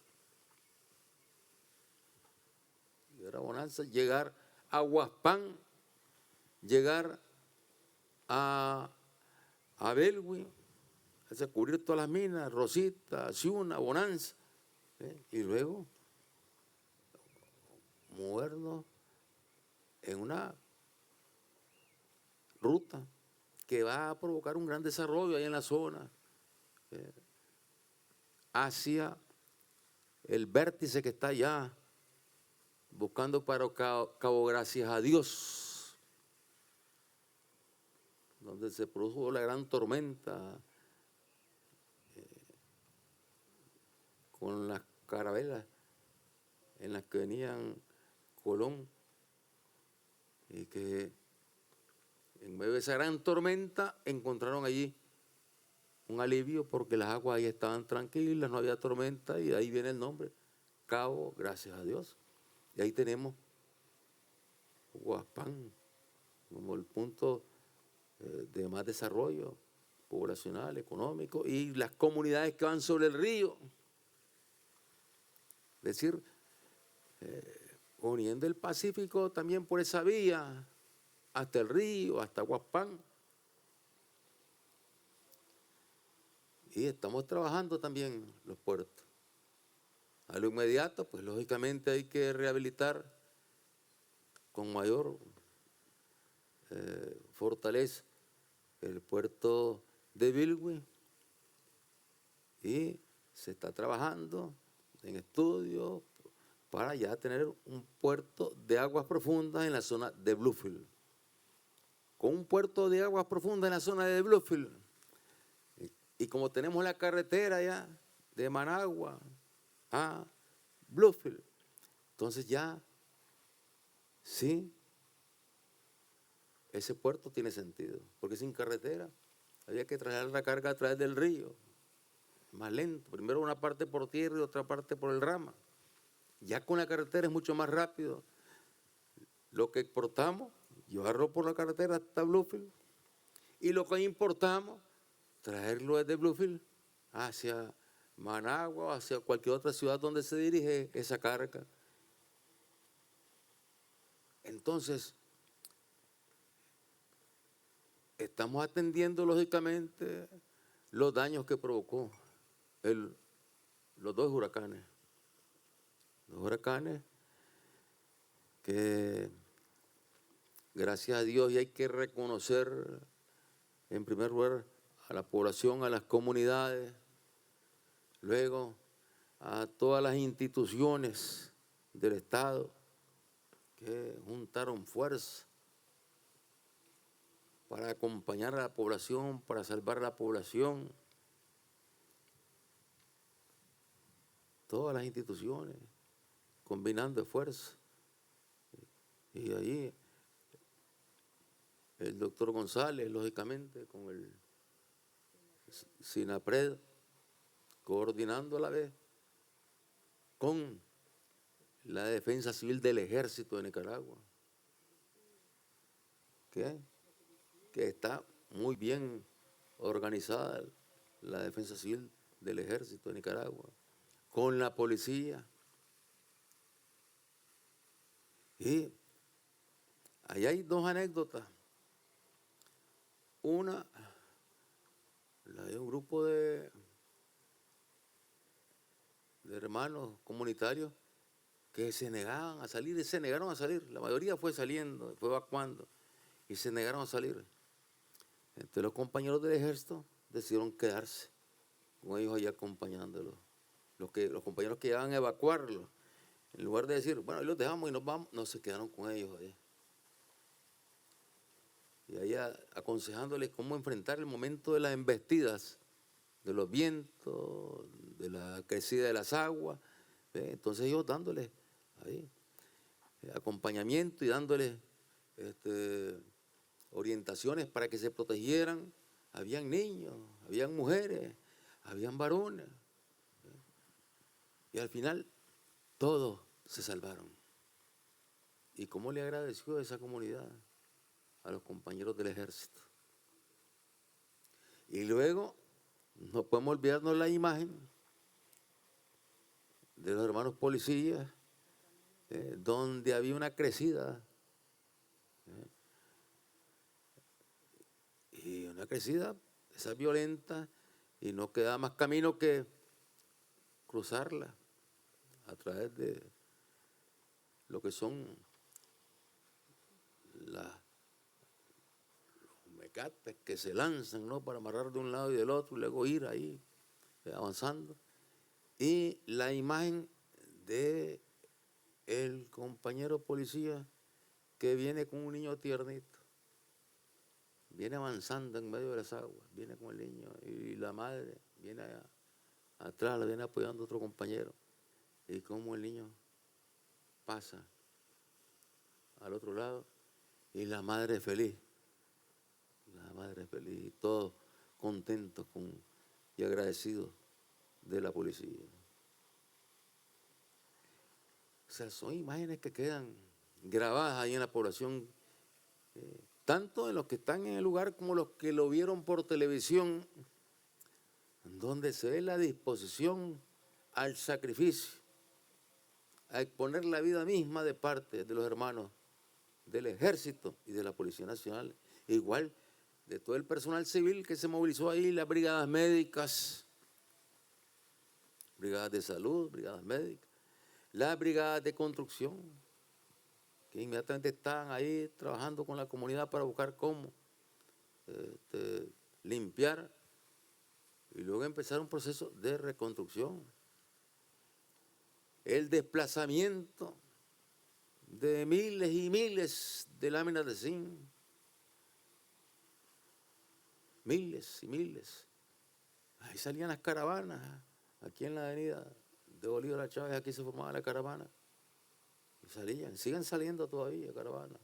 Speaker 1: Llegar a Bonanza, llegar a Huaspán, llegar a Belwi, a cubrir todas las minas, Rosita, Ciuna, Bonanza, y luego movernos en una ruta que va a provocar un gran desarrollo ahí en la zona, hacia el vértice que está allá, buscando para Cabo Gracias a Dios, donde se produjo la gran tormenta con las carabelas en las que venían Colón, y que en medio de esa gran tormenta encontraron allí un alivio porque las aguas ahí estaban tranquilas, no había tormenta, y de ahí viene el nombre, Cabo Gracias a Dios. Y ahí tenemos Huaspán como el punto de más desarrollo poblacional, económico, y las comunidades que van sobre el río. Es decir, uniendo el Pacífico también por esa vía, hasta el río, hasta Huaspán. Y estamos trabajando también los puertos. A lo inmediato, pues lógicamente hay que rehabilitar con mayor fortaleza el puerto de Bilwi, y se está trabajando en estudios para ya tener un puerto de aguas profundas en la zona de Bluefield. Con un puerto de aguas profundas en la zona de Bluefield, y como tenemos la carretera ya de Managua a Bluefield, entonces ya sí, ese puerto tiene sentido, porque sin carretera había que trasladar la carga a través del río, más lento, primero una parte por tierra y otra parte por el rama. Ya con la carretera es mucho más rápido. Lo que exportamos, llevarlo por la carretera hasta Bluefield, y lo que importamos, traerlo desde Bluefield hacia Managua o hacia cualquier otra ciudad donde se dirige esa carga. Entonces, estamos atendiendo lógicamente los daños que provocó los dos huracanes. Los huracanes que, gracias a Dios, y hay que reconocer en primer lugar a la población, a las comunidades, luego a todas las instituciones del Estado que juntaron fuerza para acompañar a la población, para salvar a la población. Todas las instituciones combinando esfuerzos. Y ahí el doctor González, lógicamente, con el SINAPRED, coordinando a la vez con la Defensa Civil del Ejército de Nicaragua, que está muy bien organizada la Defensa Civil del Ejército de Nicaragua, con la policía. Y ahí hay dos anécdotas. Una, la de un grupo de hermanos comunitarios que se negaban a salir, y se negaron a salir. La mayoría fue saliendo, fue evacuando, y se negaron a salir. Entonces los compañeros del ejército decidieron quedarse con ellos allá acompañándolos. Los compañeros que iban a evacuarlos, en lugar de decir, bueno, ahí los dejamos y nos vamos, no, se quedaron con ellos allá. Y allá aconsejándoles cómo enfrentar el momento de las embestidas, de los vientos, de la crecida de las aguas, ¿Ve? Entonces ellos dándole ahí acompañamiento y dándole orientaciones para que se protegieran. Habían niños, habían mujeres, habían varones. Y al final todos se salvaron. ¿Y cómo le agradeció a esa comunidad? A los compañeros del ejército. Y luego no podemos olvidarnos la imagen de los hermanos policías, donde había una crecida. Y una crecida, esa violenta, y no queda más camino que cruzarla a través de lo que son los mecates que se lanzan, ¿no?, para amarrar de un lado y del otro y luego ir ahí avanzando. Y la imagen de el compañero policía que viene con un niño tiernito, viene avanzando en medio de las aguas, viene con el niño y la madre viene atrás, le viene apoyando a otro compañero, y como el niño pasa al otro lado y la madre feliz, y todos contentos y agradecidos de la policía. O sea, son imágenes que quedan grabadas ahí en la población, tanto en los que están en el lugar como los que lo vieron por televisión, donde se ve la disposición al sacrificio, a exponer la vida misma de parte de los hermanos del Ejército y de la Policía Nacional, igual de todo el personal civil que se movilizó ahí, las brigadas médicas, brigadas de salud, brigadas médicas, las brigadas de construcción, que inmediatamente estaban ahí trabajando con la comunidad para buscar cómo limpiar y luego empezar un proceso de reconstrucción. El desplazamiento de miles y miles de láminas de zinc, miles y miles. Ahí salían las caravanas, aquí en la avenida de Bolívar a Chávez, aquí se formaba la caravana. Y salían, siguen saliendo todavía caravanas.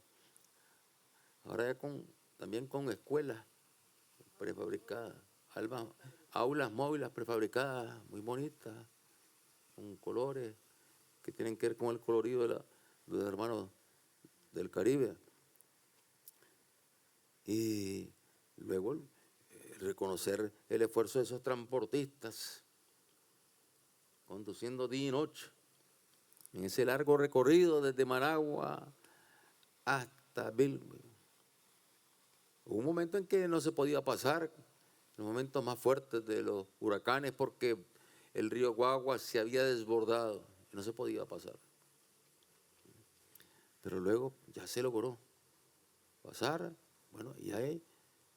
Speaker 1: Ahora ya también con escuelas prefabricadas, aulas móviles prefabricadas, muy bonitas, con colores que tienen que ver con el colorido de los hermanos del Caribe. Y luego reconocer el esfuerzo de esos transportistas conduciendo día y noche en ese largo recorrido desde Managua hasta Bilbao. Hubo un momento en que no se podía pasar, los momentos más fuertes de los huracanes, porque el río Guagua se había desbordado y no se podía pasar. Pero luego ya se logró pasar, bueno, y ahí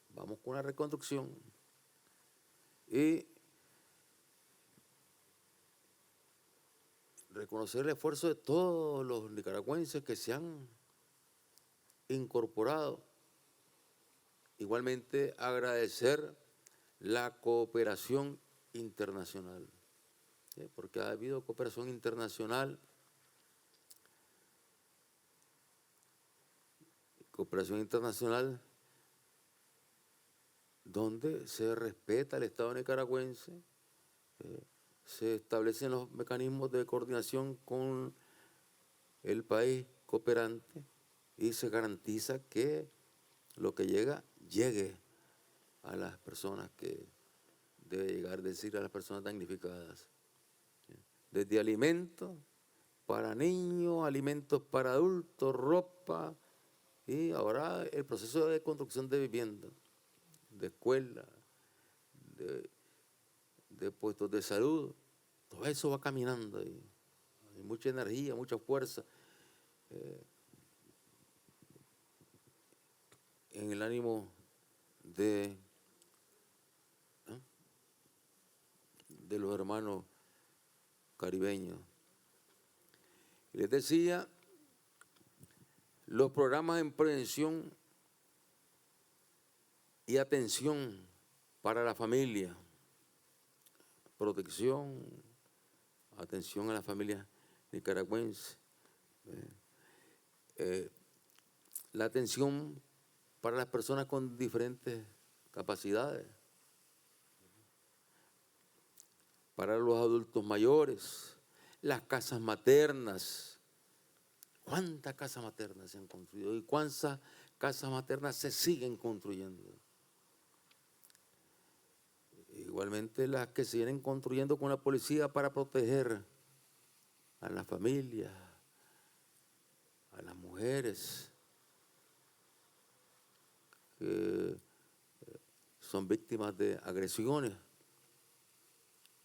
Speaker 1: vamos con la reconstrucción. Y reconocer el esfuerzo de todos los nicaragüenses que se han incorporado. Igualmente agradecer la cooperación internacional, porque ha habido cooperación internacional, donde se respeta el Estado nicaragüense, se establecen los mecanismos de coordinación con el país cooperante y se garantiza que lo que llegue a las personas que debe llegar, es decir, a las personas damnificadas. Desde alimentos para niños, alimentos para adultos, ropa, y ahora el proceso de construcción de viviendas, de escuelas, de puestos de salud, todo eso va caminando ahí. Hay mucha energía, mucha fuerza en el ánimo de los hermanos caribeños. Les decía, los programas en prevención y atención para la familia, protección atención a las familias nicaragüenses. La atención para las personas con diferentes capacidades, para los adultos mayores, las casas maternas. ¿Cuántas casas maternas se han construido y cuántas casas maternas se siguen construyendo? Igualmente las que se vienen construyendo con la policía para proteger a las familias, a las mujeres que son víctimas de agresiones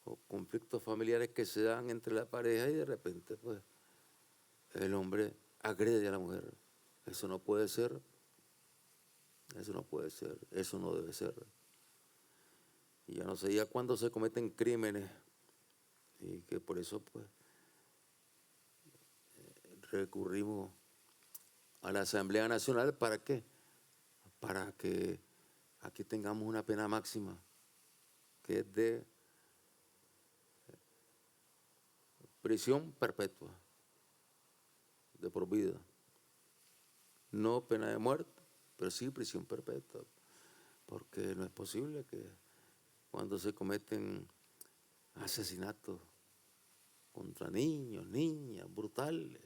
Speaker 1: o conflictos familiares que se dan entre la pareja y de repente pues el hombre agrede a la mujer. Eso no puede ser, eso no puede ser, eso no debe ser. Y ya no sé ya cuándo se cometen crímenes y que por eso pues recurrimos a la Asamblea Nacional. ¿Para qué? Para que aquí tengamos una pena máxima que es de prisión perpetua, de por vida. No pena de muerte, pero sí prisión perpetua, porque no es posible que cuando se cometen asesinatos contra niños, niñas, brutales,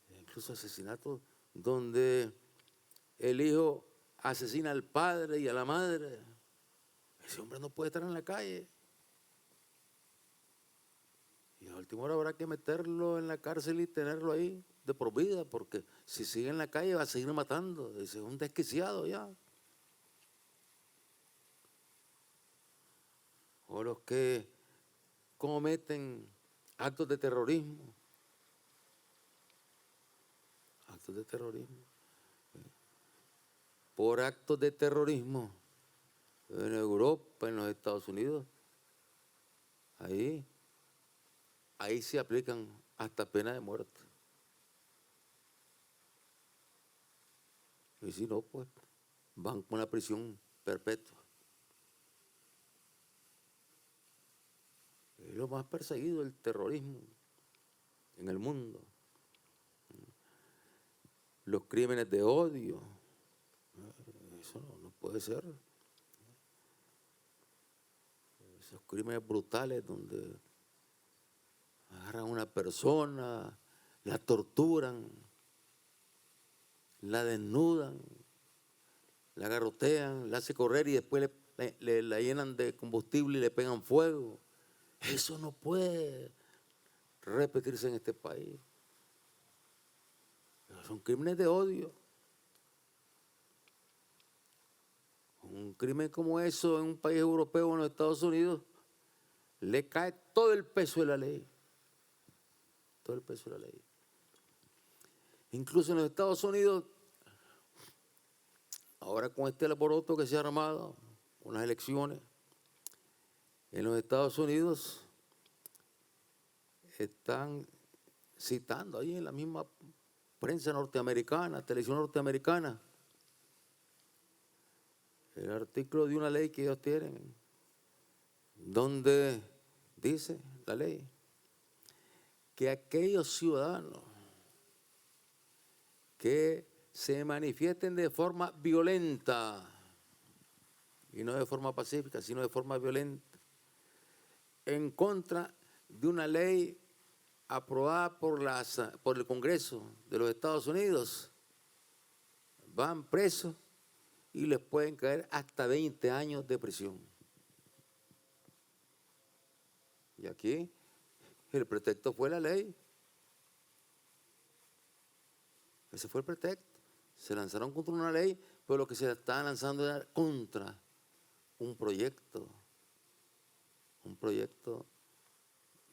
Speaker 1: incluso asesinatos donde el hijo asesina al padre y a la madre, ese hombre no puede estar en la calle. Y a última hora habrá que meterlo en la cárcel y tenerlo ahí de por vida, porque si sigue en la calle va a seguir matando. Ese es un desquiciado ya. O los que cometen actos de terrorismo. Actos de terrorismo. Por actos de terrorismo en Europa, en los Estados Unidos, ahí se aplican hasta pena de muerte. Y si no, pues van con la prisión perpetua. Es lo más perseguido, el terrorismo en el mundo. Los crímenes de odio, eso no puede ser. Esos crímenes brutales donde agarran a una persona, la torturan, la desnudan, la garrotean, la hacen correr y después la llenan de combustible y le pegan fuego. Eso no puede repetirse en este país. Son crímenes de odio. Un crimen como eso en un país europeo o en los Estados Unidos le cae todo el peso de la ley. Todo el peso de la ley. Incluso en los Estados Unidos, ahora con este alboroto que se ha armado, con las elecciones, en los Estados Unidos están citando ahí en la misma prensa norteamericana, televisión norteamericana, el artículo de una ley que ellos tienen, donde dice la ley que aquellos ciudadanos que se manifiesten de forma violenta, y no de forma pacífica, sino de forma violenta, en contra de una ley aprobada por el Congreso de los Estados Unidos, van presos y les pueden caer hasta 20 años de prisión. Y aquí el pretexto fue la ley. Ese fue el pretexto. Se lanzaron contra una ley, pero lo que se estaban lanzando era contra un proyecto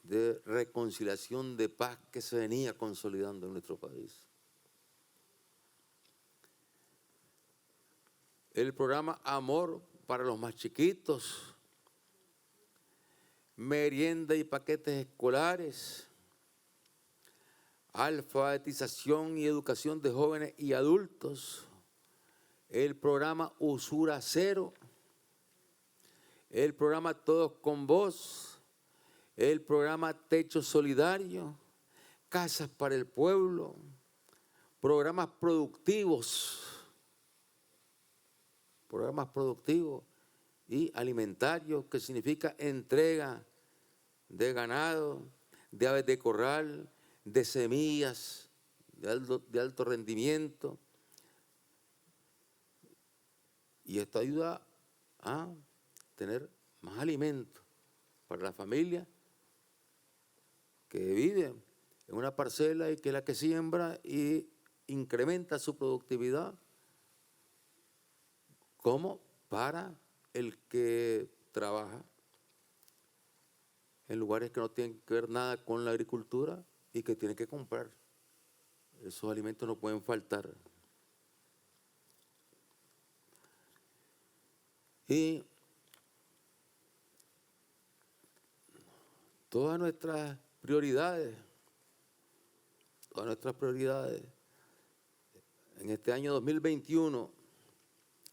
Speaker 1: de reconciliación, de paz que se venía consolidando en nuestro país. El programa Amor para los más chiquitos, merienda y paquetes escolares, alfabetización y educación de jóvenes y adultos, el programa Usura Cero, el programa Todos con Vos, el programa Techo Solidario, Casas para el Pueblo, programas productivos y alimentarios, que significa entrega de ganado, de aves de corral, de semillas de alto rendimiento. Y esto ayuda a tener más alimento para la familia que vive en una parcela y que es la que siembra y incrementa su productividad, como para el que trabaja en lugares que no tienen que ver nada con la agricultura y que tienen que comprar. Esos alimentos no pueden faltar. Y todas nuestras prioridades en este año 2021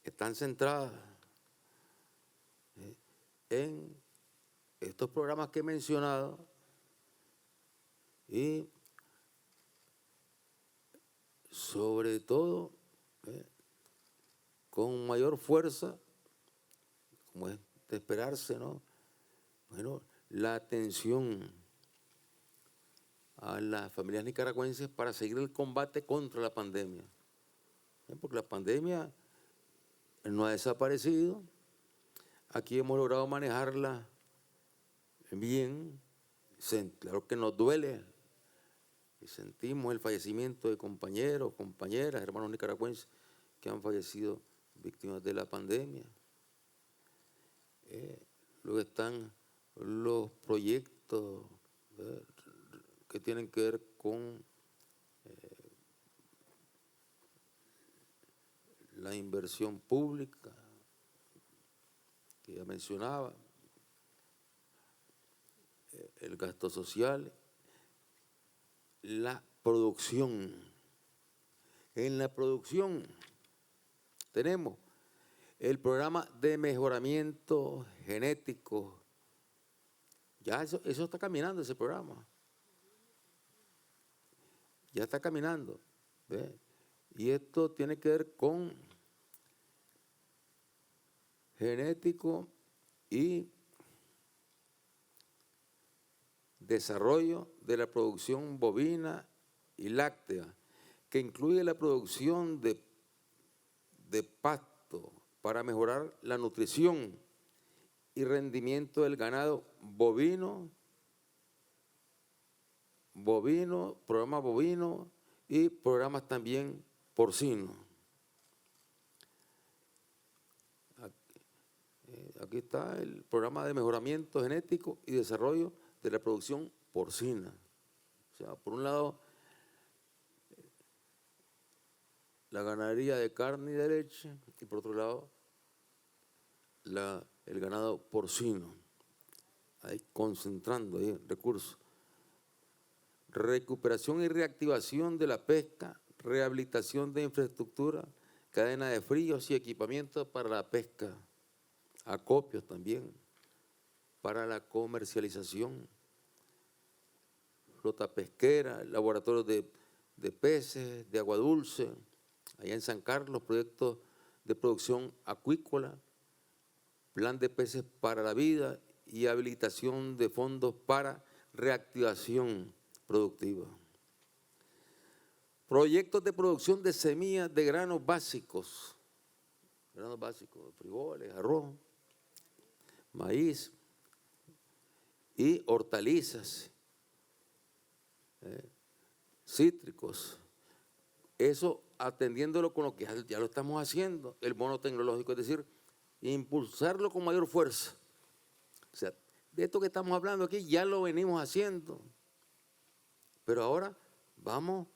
Speaker 1: están centradas en estos programas que he mencionado y sobre todo con mayor fuerza, como es de esperarse, ¿no? Bueno, la atención a las familias nicaragüenses para seguir el combate contra la pandemia. Porque la pandemia no ha desaparecido. Aquí hemos logrado manejarla bien. Claro que nos duele y sentimos el fallecimiento de compañeros, compañeras, hermanos nicaragüenses que han fallecido víctimas de la pandemia. Luego están los proyectos que tienen que ver con la inversión pública, que ya mencionaba, el gasto social, la producción. En la producción tenemos el programa de mejoramiento genético. Ya eso está caminando, ese programa. Ya está caminando. ¿Ve? Y esto tiene que ver con genético y desarrollo de la producción bovina y láctea, que incluye la producción de pasto para mejorar la nutrición y rendimiento del ganado bovino, programa bovino y programas también porcinos. Aquí está el programa de mejoramiento genético y desarrollo de la producción porcina. O sea, por un lado, la ganadería de carne y de leche, y por otro lado, el ganado porcino. Ahí concentrando ahí recursos. Recuperación y reactivación de la pesca, rehabilitación de infraestructura, cadena de fríos y equipamientos para la pesca, acopios también, para la comercialización, flota pesquera, laboratorios de peces, de agua dulce, allá en San Carlos, proyectos de producción acuícola, plan de peces para la vida y habilitación de fondos para reactivación productiva. Proyectos de producción de semillas de granos básicos, frijoles, arroz, maíz y hortalizas, cítricos. Eso atendiéndolo con lo que ya lo estamos haciendo, el bono tecnológico, es decir, impulsarlo con mayor fuerza. O sea, de esto que estamos hablando aquí ya lo venimos haciendo, pero ahora vamos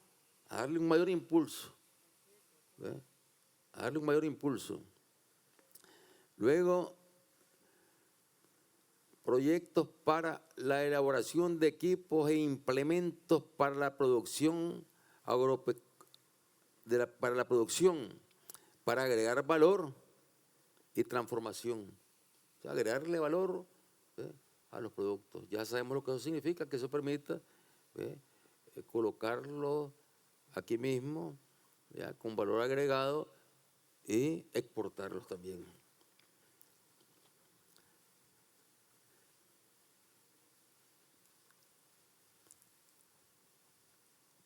Speaker 1: a darle un mayor impulso. ¿Ve? A darle un mayor impulso. Luego, proyectos para la elaboración de equipos e implementos para la producción para la producción, para agregar valor y transformación. O sea, agregarle valor a los productos. Ya sabemos lo que eso significa, que eso permita colocarlo aquí mismo, ya, con valor agregado, y exportarlos también.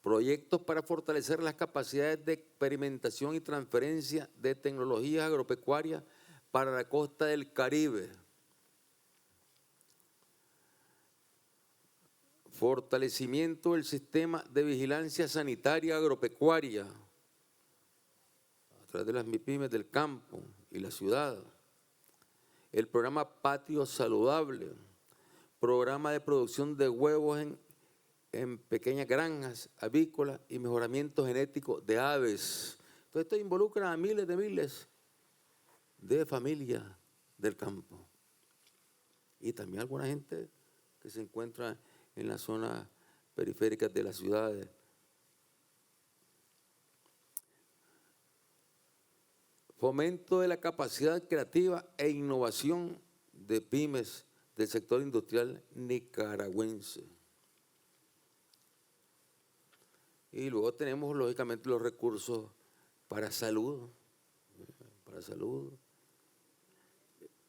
Speaker 1: Proyectos para fortalecer las capacidades de experimentación y transferencia de tecnologías agropecuarias para la costa del Caribe. Fortalecimiento del sistema de vigilancia sanitaria agropecuaria a través de las MIPYMES del campo y la ciudad. El programa Patio Saludable, programa de producción de huevos en pequeñas granjas avícolas y mejoramiento genético de aves. Entonces esto involucra a miles de familias del campo y también alguna gente que se encuentra en las zonas periféricas de las ciudades. Fomento de la capacidad creativa e innovación de pymes del sector industrial nicaragüense. Y luego tenemos, lógicamente, los recursos para salud,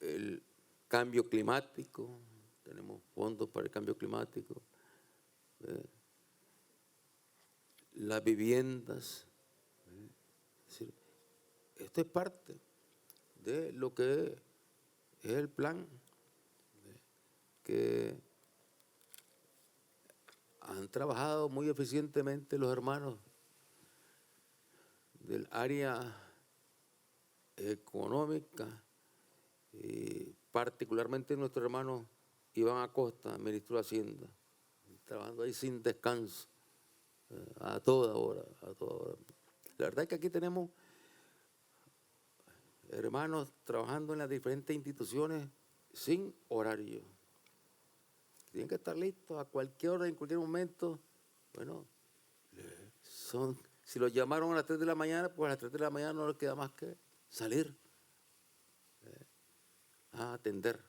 Speaker 1: el cambio climático, tenemos fondos para el cambio climático, las viviendas. Es decir, esto es parte de lo que es el plan que han trabajado muy eficientemente los hermanos del área económica, y particularmente nuestro hermano Iván Acosta, ministro de Hacienda, trabajando ahí sin descanso, a toda hora. La verdad es que aquí tenemos hermanos trabajando en las diferentes instituciones sin horario. Tienen que estar listos a cualquier hora, en cualquier momento. Bueno, si los llamaron a las 3 de la mañana, pues a las 3 de la mañana no les queda más que salir a atender.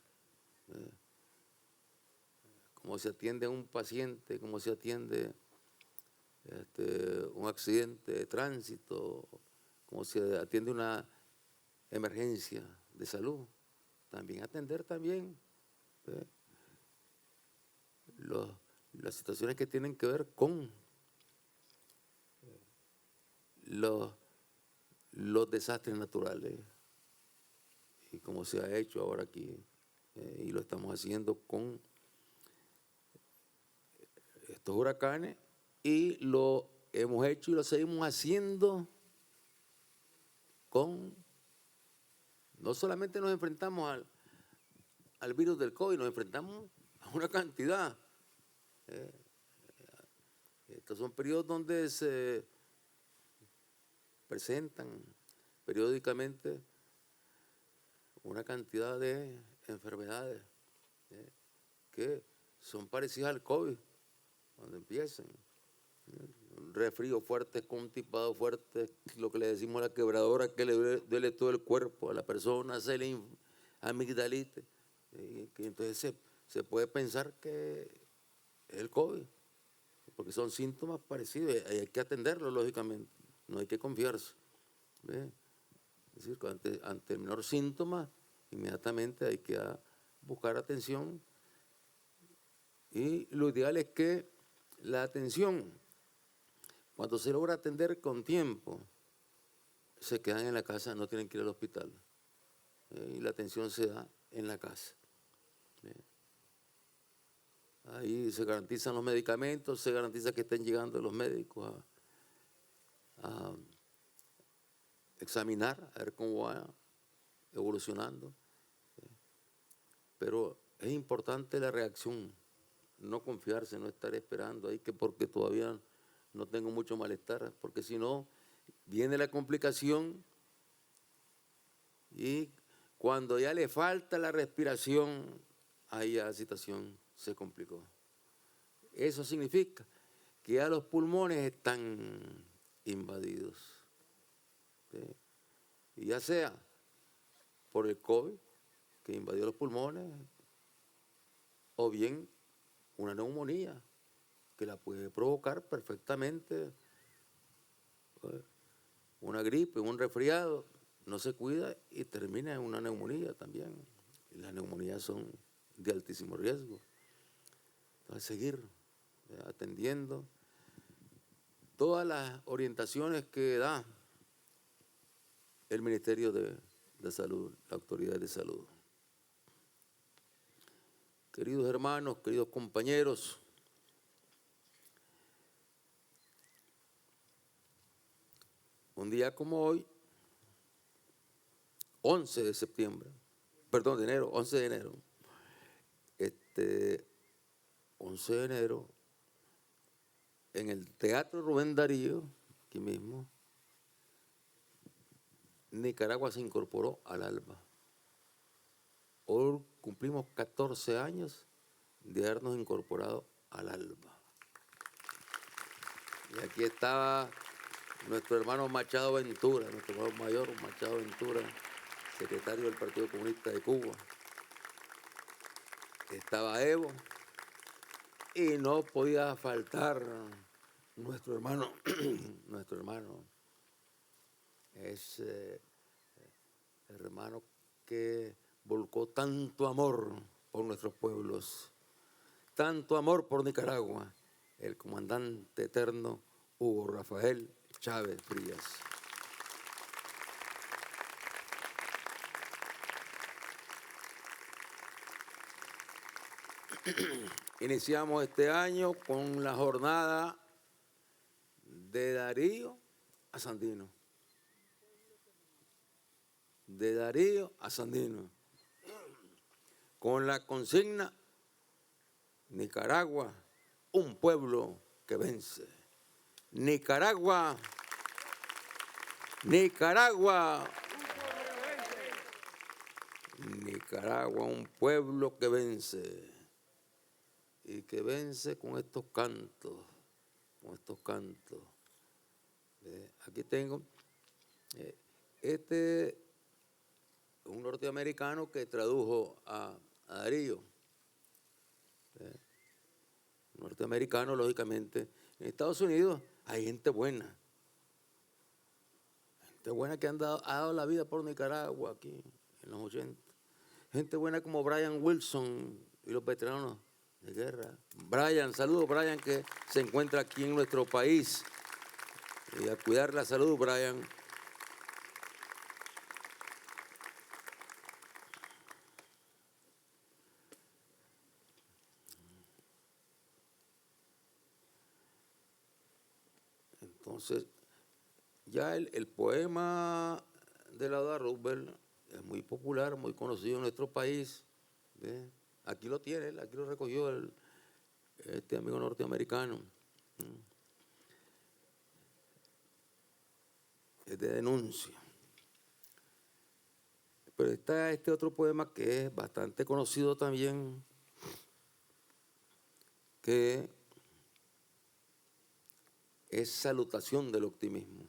Speaker 1: Como se atiende a un paciente, como se atiende un accidente de tránsito, como se atiende una emergencia de salud. También atender también las situaciones que tienen que ver con los desastres naturales, y como se ha hecho ahora aquí, y lo estamos haciendo con estos huracanes, y lo hemos hecho y lo seguimos haciendo con, no solamente nos enfrentamos al virus del COVID, nos enfrentamos a una cantidad. Estos son periodos donde se presentan periódicamente una cantidad de enfermedades que son parecidas al COVID, cuando empiezan. Un resfrío fuerte, constipado fuerte, lo que le decimos la quebradora, que le duele todo el cuerpo, a la persona se le amigdalitis, que entonces se puede pensar que es el COVID, porque son síntomas parecidos, y hay que atenderlo, lógicamente, no hay que confiarse. Es decir, ante el menor síntoma, inmediatamente hay que buscar atención, y lo ideal es que la atención, cuando se logra atender con tiempo, se quedan en la casa, no tienen que ir al hospital, y la atención se da en la casa. Ahí se garantizan los medicamentos, se garantiza que estén llegando los médicos a examinar, a ver cómo va evolucionando. Pero es importante la reacción, no confiarse, no estar esperando ahí que porque todavía no tengo mucho malestar, porque si no, viene la complicación, y cuando ya le falta la respiración, ahí ya la situación se complicó. Eso significa que ya los pulmones están invadidos, ¿sí? Y ya sea por el COVID, que invadió los pulmones, o bien una neumonía que la puede provocar perfectamente, una gripe, un resfriado, no se cuida y termina en una neumonía también. Y las neumonías son de altísimo riesgo. Entonces, seguir atendiendo todas las orientaciones que da el Ministerio de Salud, la Autoridad de Salud. Queridos hermanos, queridos compañeros, un día como hoy, 11 de septiembre, perdón, de enero, 11 de enero, 11 de enero, en el Teatro Rubén Darío, aquí mismo, Nicaragua se incorporó al ALBA. Hoy cumplimos 14 años de habernos incorporado al ALBA. Y aquí estaba nuestro hermano Machado Ventura, nuestro hermano mayor Machado Ventura, secretario del Partido Comunista de Cuba. Estaba Evo y no podía faltar nuestro hermano, ese hermano que volcó tanto amor por nuestros pueblos, tanto amor por Nicaragua, el comandante eterno Hugo Rafael Chávez Frías. Iniciamos este año con la jornada de Darío a Sandino. De Darío a Sandino. Con la consigna: Nicaragua, un pueblo que vence. Nicaragua, Nicaragua, Nicaragua, un pueblo que vence. Y que vence con estos cantos, Aquí tengo, un norteamericano que tradujo a Darío. Norteamericano, lógicamente. En Estados Unidos hay gente buena que ha dado la vida por Nicaragua aquí, en los 80. Gente buena como Brian Wilson y los veteranos de guerra. Brian, saludos Brian, que se encuentra aquí en nuestro país. Y a cuidar la salud, Brian. Entonces, ya el poema de Laura Roosevelt es muy popular, muy conocido en nuestro país. ¿Ve? Aquí lo tiene, aquí lo recogió este amigo norteamericano. Es de denuncia. Pero está este otro poema que es bastante conocido también, que es Salutación del Optimismo.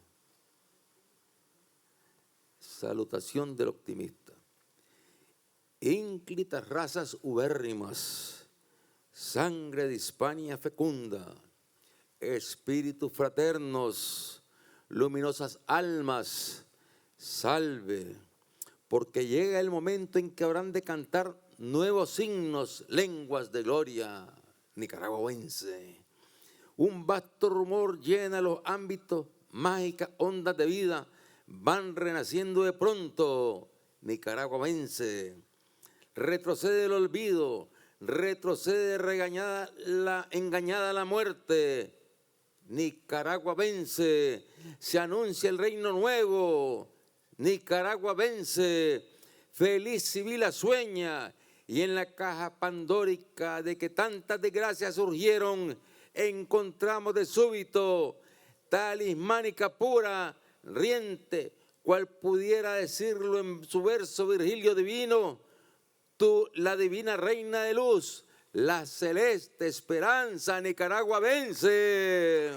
Speaker 1: Salutación del optimista. Ínclitas razas ubérrimas, sangre de Hispania fecunda, espíritus fraternos, luminosas almas, salve, porque llega el momento en que habrán de cantar nuevos signos, lenguas de gloria nicaragüense. Un vasto rumor llena los ámbitos, mágicas ondas de vida van renaciendo de pronto. Nicaragua vence. Retrocede el olvido, retrocede engañada la muerte. Nicaragua vence. Se anuncia el reino nuevo. Nicaragua vence. Feliz Sibila sueña. Y en la caja pandórica de que tantas desgracias surgieron, encontramos de súbito talismánica pura, riente, cual pudiera decirlo en su verso Virgilio Divino: tú, la divina reina de luz, la celeste esperanza, Nicaragua vence.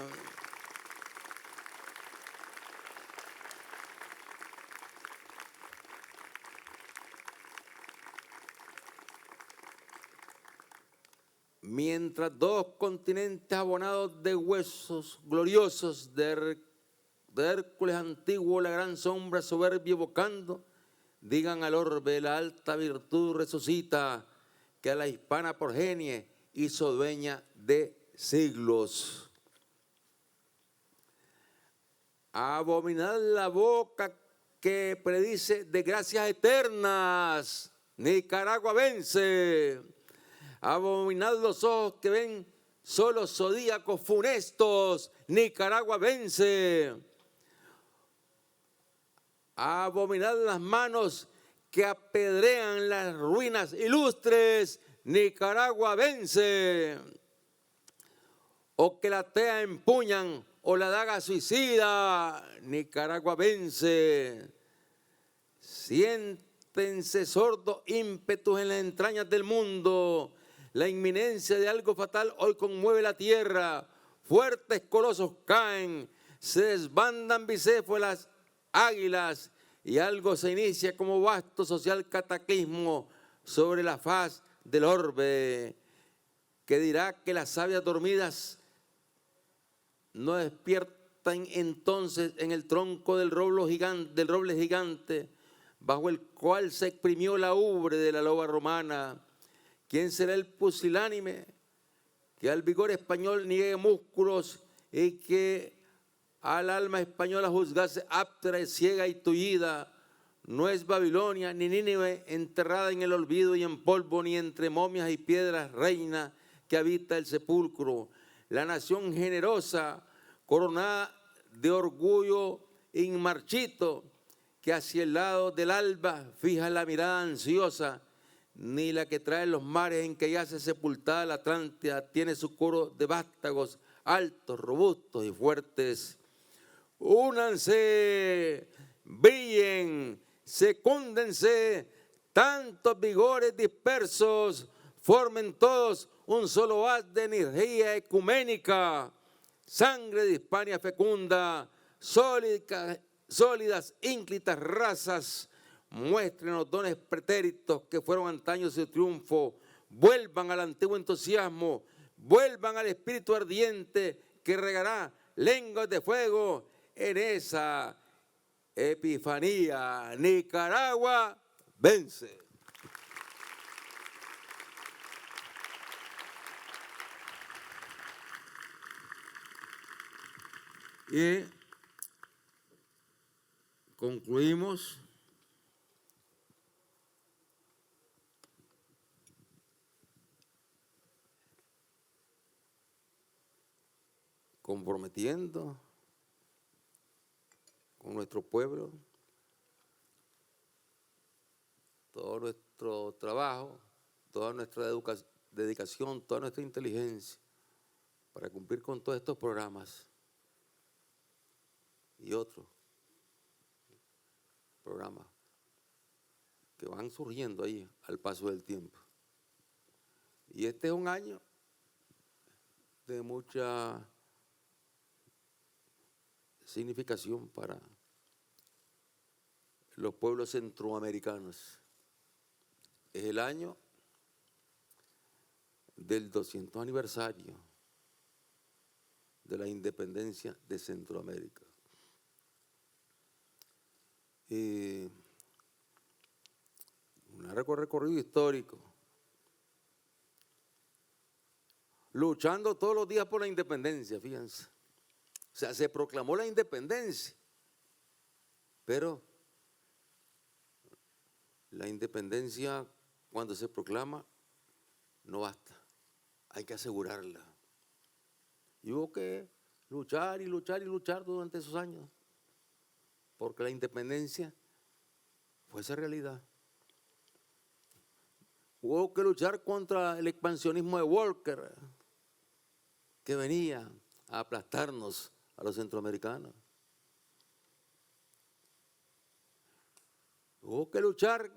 Speaker 1: mientras dos continentes abonados de huesos gloriosos de Hércules antiguo, la gran sombra soberbia evocando, digan al orbe la alta virtud resucita, que a la hispana progenie hizo dueña de siglos. Abominad la boca que predice desgracias eternas, Nicaragua vence. Abominad los ojos que ven solo zodíacos funestos, Nicaragua vence. Abominad las manos que apedrean las ruinas ilustres, Nicaragua vence. O que la tea empuñan o la daga suicida, Nicaragua vence. Siéntense sordos ímpetus en las entrañas del mundo. La inminencia de algo fatal hoy conmueve la tierra. Fuertes colosos caen, se desbandan bicéfalas águilas y algo se inicia como vasto social cataclismo sobre la faz del orbe, que dirá que las sabias dormidas no despiertan entonces en el tronco del roble gigante, bajo el cual se exprimió la ubre de la loba romana. ¿Quién será el pusilánime que al vigor español niegue músculos y que al alma española juzgase apta, ciega y tullida? No es Babilonia ni Nínive enterrada en el olvido y en polvo, ni entre momias y piedras reina que habita el sepulcro. La nación generosa, coronada de orgullo inmarchito, que hacia el lado del alba fija la mirada ansiosa, ni la que trae los mares en que yace sepultada la Atlántida tiene su coro de vástagos altos, robustos y fuertes. Únanse, brillen, secúndense, tantos vigores dispersos, formen todos un solo haz de energía ecuménica, sangre de Hispania fecunda, sólidas, ínclitas razas, muestren los dones pretéritos que fueron antaño su triunfo, vuelvan al antiguo entusiasmo, vuelvan al espíritu ardiente que regará lenguas de fuego en esa epifanía. Nicaragua vence. Y concluimos comprometiendo con nuestro pueblo todo nuestro trabajo, toda nuestra dedicación, toda nuestra inteligencia para cumplir con todos estos programas y otros programas que van surgiendo ahí al paso del tiempo. Y este es un año de mucha significación para los pueblos centroamericanos. Es el año del 200 aniversario de la independencia de Centroamérica. Un largo recorrido histórico, luchando todos los días por la independencia, fíjense. O sea, se proclamó la independencia, pero la independencia cuando se proclama no basta, hay que asegurarla. Y hubo que luchar y luchar y luchar durante esos años, porque la independencia fuese realidad. Hubo que luchar contra el expansionismo de Walker, que venía a aplastarnos a los centroamericanos. Hubo que luchar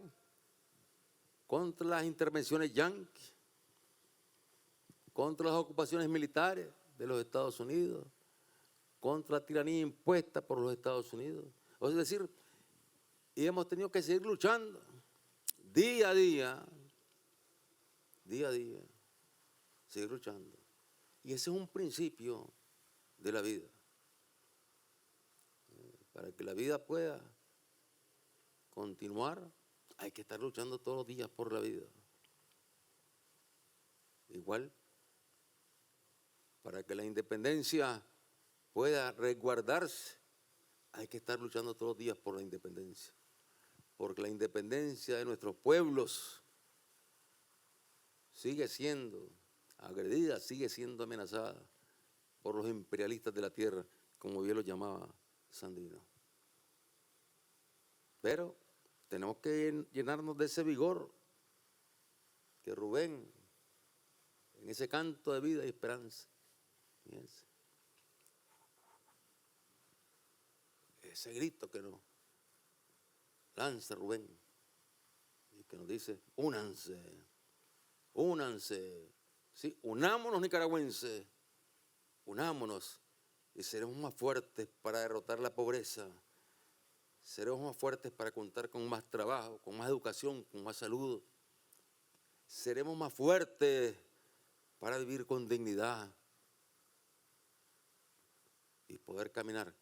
Speaker 1: contra las intervenciones yanquis, contra las ocupaciones militares de los Estados Unidos, contra la tiranía impuesta por los Estados Unidos. Es decir, y hemos tenido que seguir luchando día a día, seguir luchando. Y ese es un principio de la vida. Para que la vida pueda continuar, hay que estar luchando todos los días por la vida. Igual, para que la independencia pueda resguardarse, hay que estar luchando todos los días por la independencia. Porque la independencia de nuestros pueblos sigue siendo agredida, sigue siendo amenazada por los imperialistas de la tierra, como bien lo llamaba Sandino. Pero tenemos que llenarnos de ese vigor que Rubén, en ese canto de vida y esperanza, fíjense, ese grito que nos lanza Rubén y que nos dice: únanse, únanse, ¿sí? Unámonos, nicaragüenses, unámonos y seremos más fuertes para derrotar la pobreza, seremos más fuertes para contar con más trabajo, con más educación, con más salud, seremos más fuertes para vivir con dignidad y poder caminar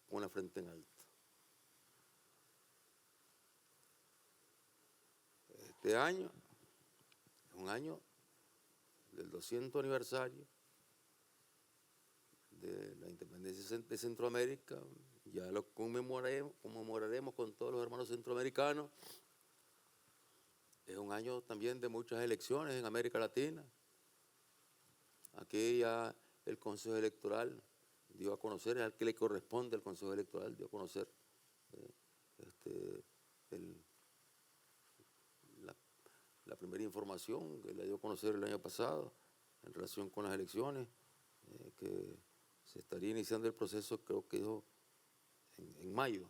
Speaker 1: con la frente en alto. Este año es un año del 200 aniversario de la independencia de Centroamérica. Ya lo conmemoraremos con todos los hermanos centroamericanos. Es un año también de muchas elecciones en América Latina. Aquí ya el Consejo Electoral dio a conocer, es al que le corresponde al Consejo Electoral, dio a conocer la primera información que le dio a conocer el año pasado en relación con las elecciones, que se estaría iniciando el proceso, creo que en mayo.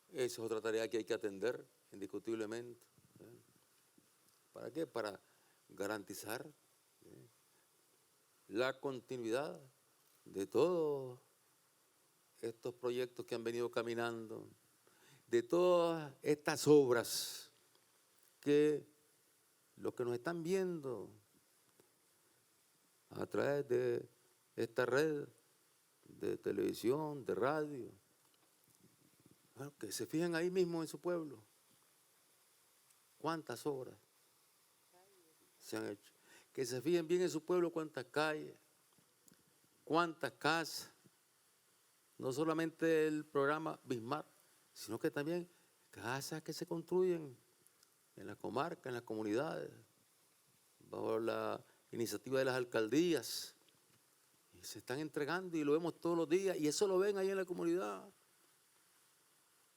Speaker 1: Esa es otra tarea que hay que atender, indiscutiblemente. ¿Para qué? Para garantizar la continuidad de todos estos proyectos que han venido caminando, de todas estas obras que los que nos están viendo a través de esta red de televisión, de radio, bueno, que se fijen ahí mismo en su pueblo. ¿Cuántas obras se han hecho? Que se fijen bien en su pueblo cuántas calles, cuántas casas. No solamente el programa Bismarck, sino que también casas que se construyen en la comarca, en las comunidades, bajo la iniciativa de las alcaldías. Y se están entregando y lo vemos todos los días. Y eso lo ven ahí en la comunidad.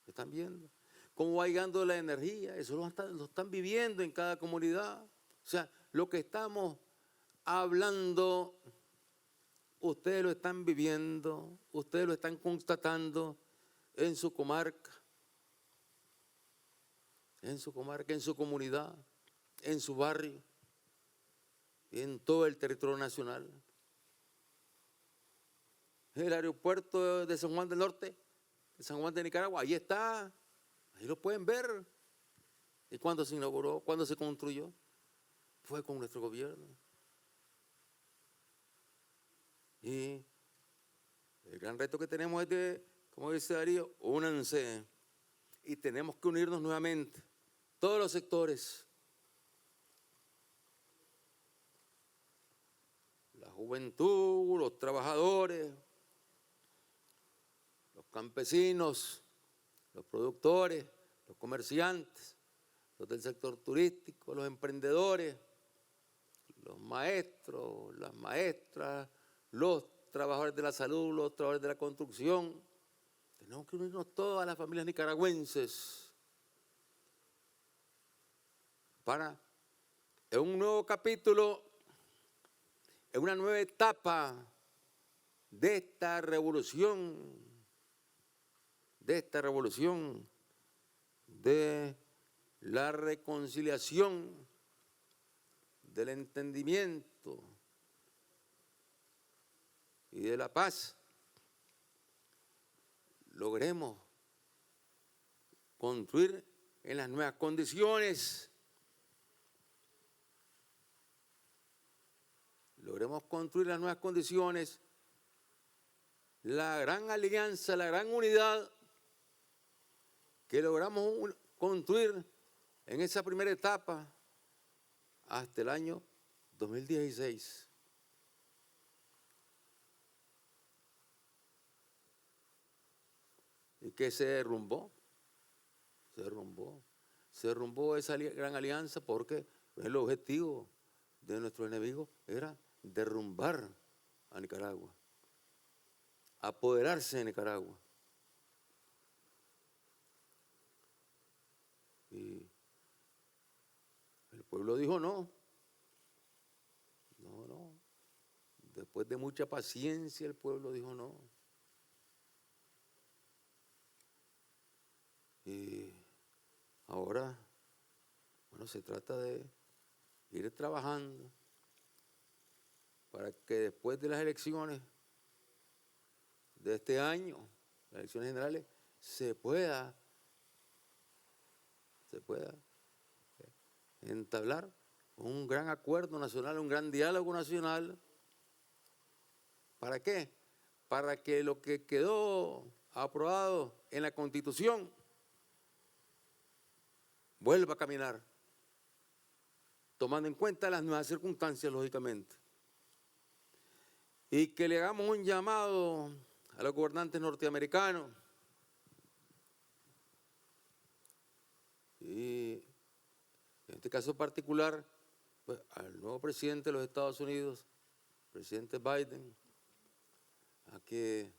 Speaker 1: Están viendo cómo va llegando la energía. Eso lo están viviendo en cada comunidad. O sea, lo que estamos hablando, ustedes lo están viviendo, ustedes lo están constatando en su comarca, en su comunidad, en su barrio y en todo el territorio nacional. El aeropuerto de San Juan del Norte, de San Juan de Nicaragua, ahí está, ahí lo pueden ver. ¿Y cuándo se inauguró? ¿Cuándo se construyó? Fue con nuestro gobierno. Y el gran reto que tenemos es de, como dice Darío, únanse. Y tenemos que unirnos nuevamente, todos los sectores. La juventud, los trabajadores, los campesinos, los productores, los comerciantes, los del sector turístico, los emprendedores, los maestros, las maestras, los trabajadores de la salud, los trabajadores de la construcción. Tenemos que unirnos todas las familias nicaragüenses para, en un nuevo capítulo, en una nueva etapa de esta revolución, de la reconciliación, del entendimiento y de la paz, logremos construir en las nuevas condiciones logremos construir las nuevas condiciones, la gran alianza, la gran unidad que logramos construir en esa primera etapa hasta el año 2016. Y que se derrumbó esa gran alianza porque el objetivo de nuestro enemigo era derrumbar a Nicaragua, apoderarse de Nicaragua. Y el pueblo dijo no. Después de mucha paciencia el pueblo dijo no. Y ahora, bueno, se trata de ir trabajando para que después de las elecciones de este año, las elecciones generales, se pueda entablar un gran acuerdo nacional, un gran diálogo nacional. ¿Para qué? Para que lo que quedó aprobado en la Constitución vuelva a caminar, tomando en cuenta las nuevas circunstancias, lógicamente. Y que le hagamos un llamado a los gobernantes norteamericanos y en este caso particular, pues, al nuevo presidente de los Estados Unidos, presidente Biden, a que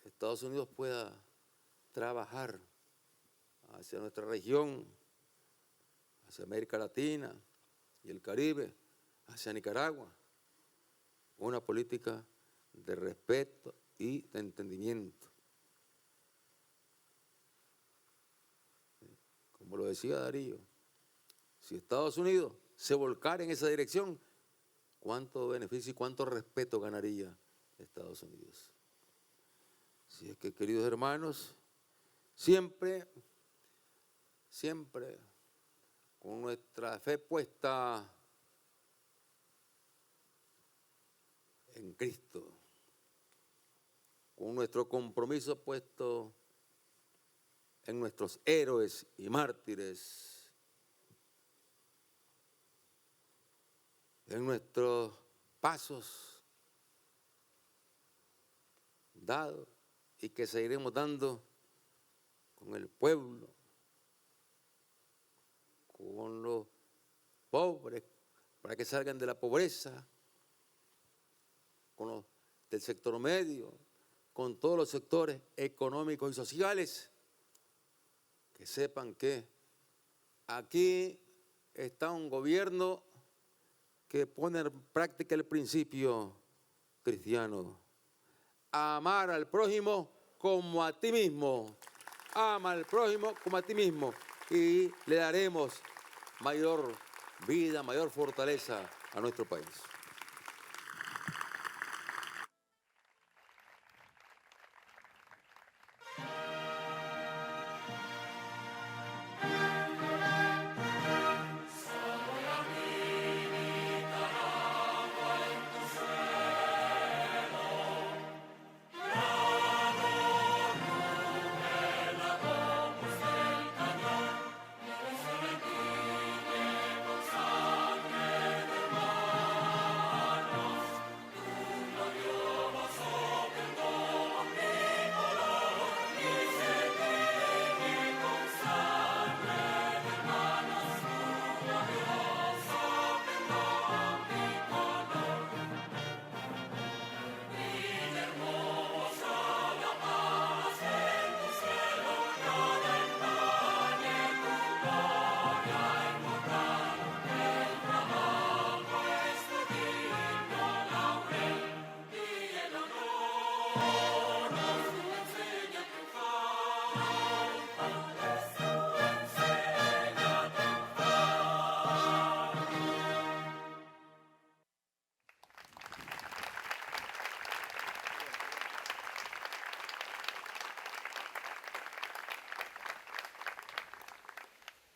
Speaker 1: Estados Unidos pueda trabajar hacia nuestra región, hacia América Latina y el Caribe, hacia Nicaragua, una política de respeto y de entendimiento. Como lo decía Darío, si Estados Unidos se volcara en esa dirección, ¿cuánto beneficio y cuánto respeto ganaría Estados Unidos? Así es que, queridos hermanos, siempre con nuestra fe puesta en Cristo, con nuestro compromiso puesto en nuestros héroes y mártires, en nuestros pasos dados y que seguiremos dando con el pueblo, con los pobres, para que salgan de la pobreza, con los del sector medio, con todos los sectores económicos y sociales, que sepan que aquí está un gobierno que pone en práctica el principio cristiano: amar al prójimo como a ti mismo. Ama al prójimo como a ti mismo y le daremos mayor vida, mayor fortaleza a nuestro país.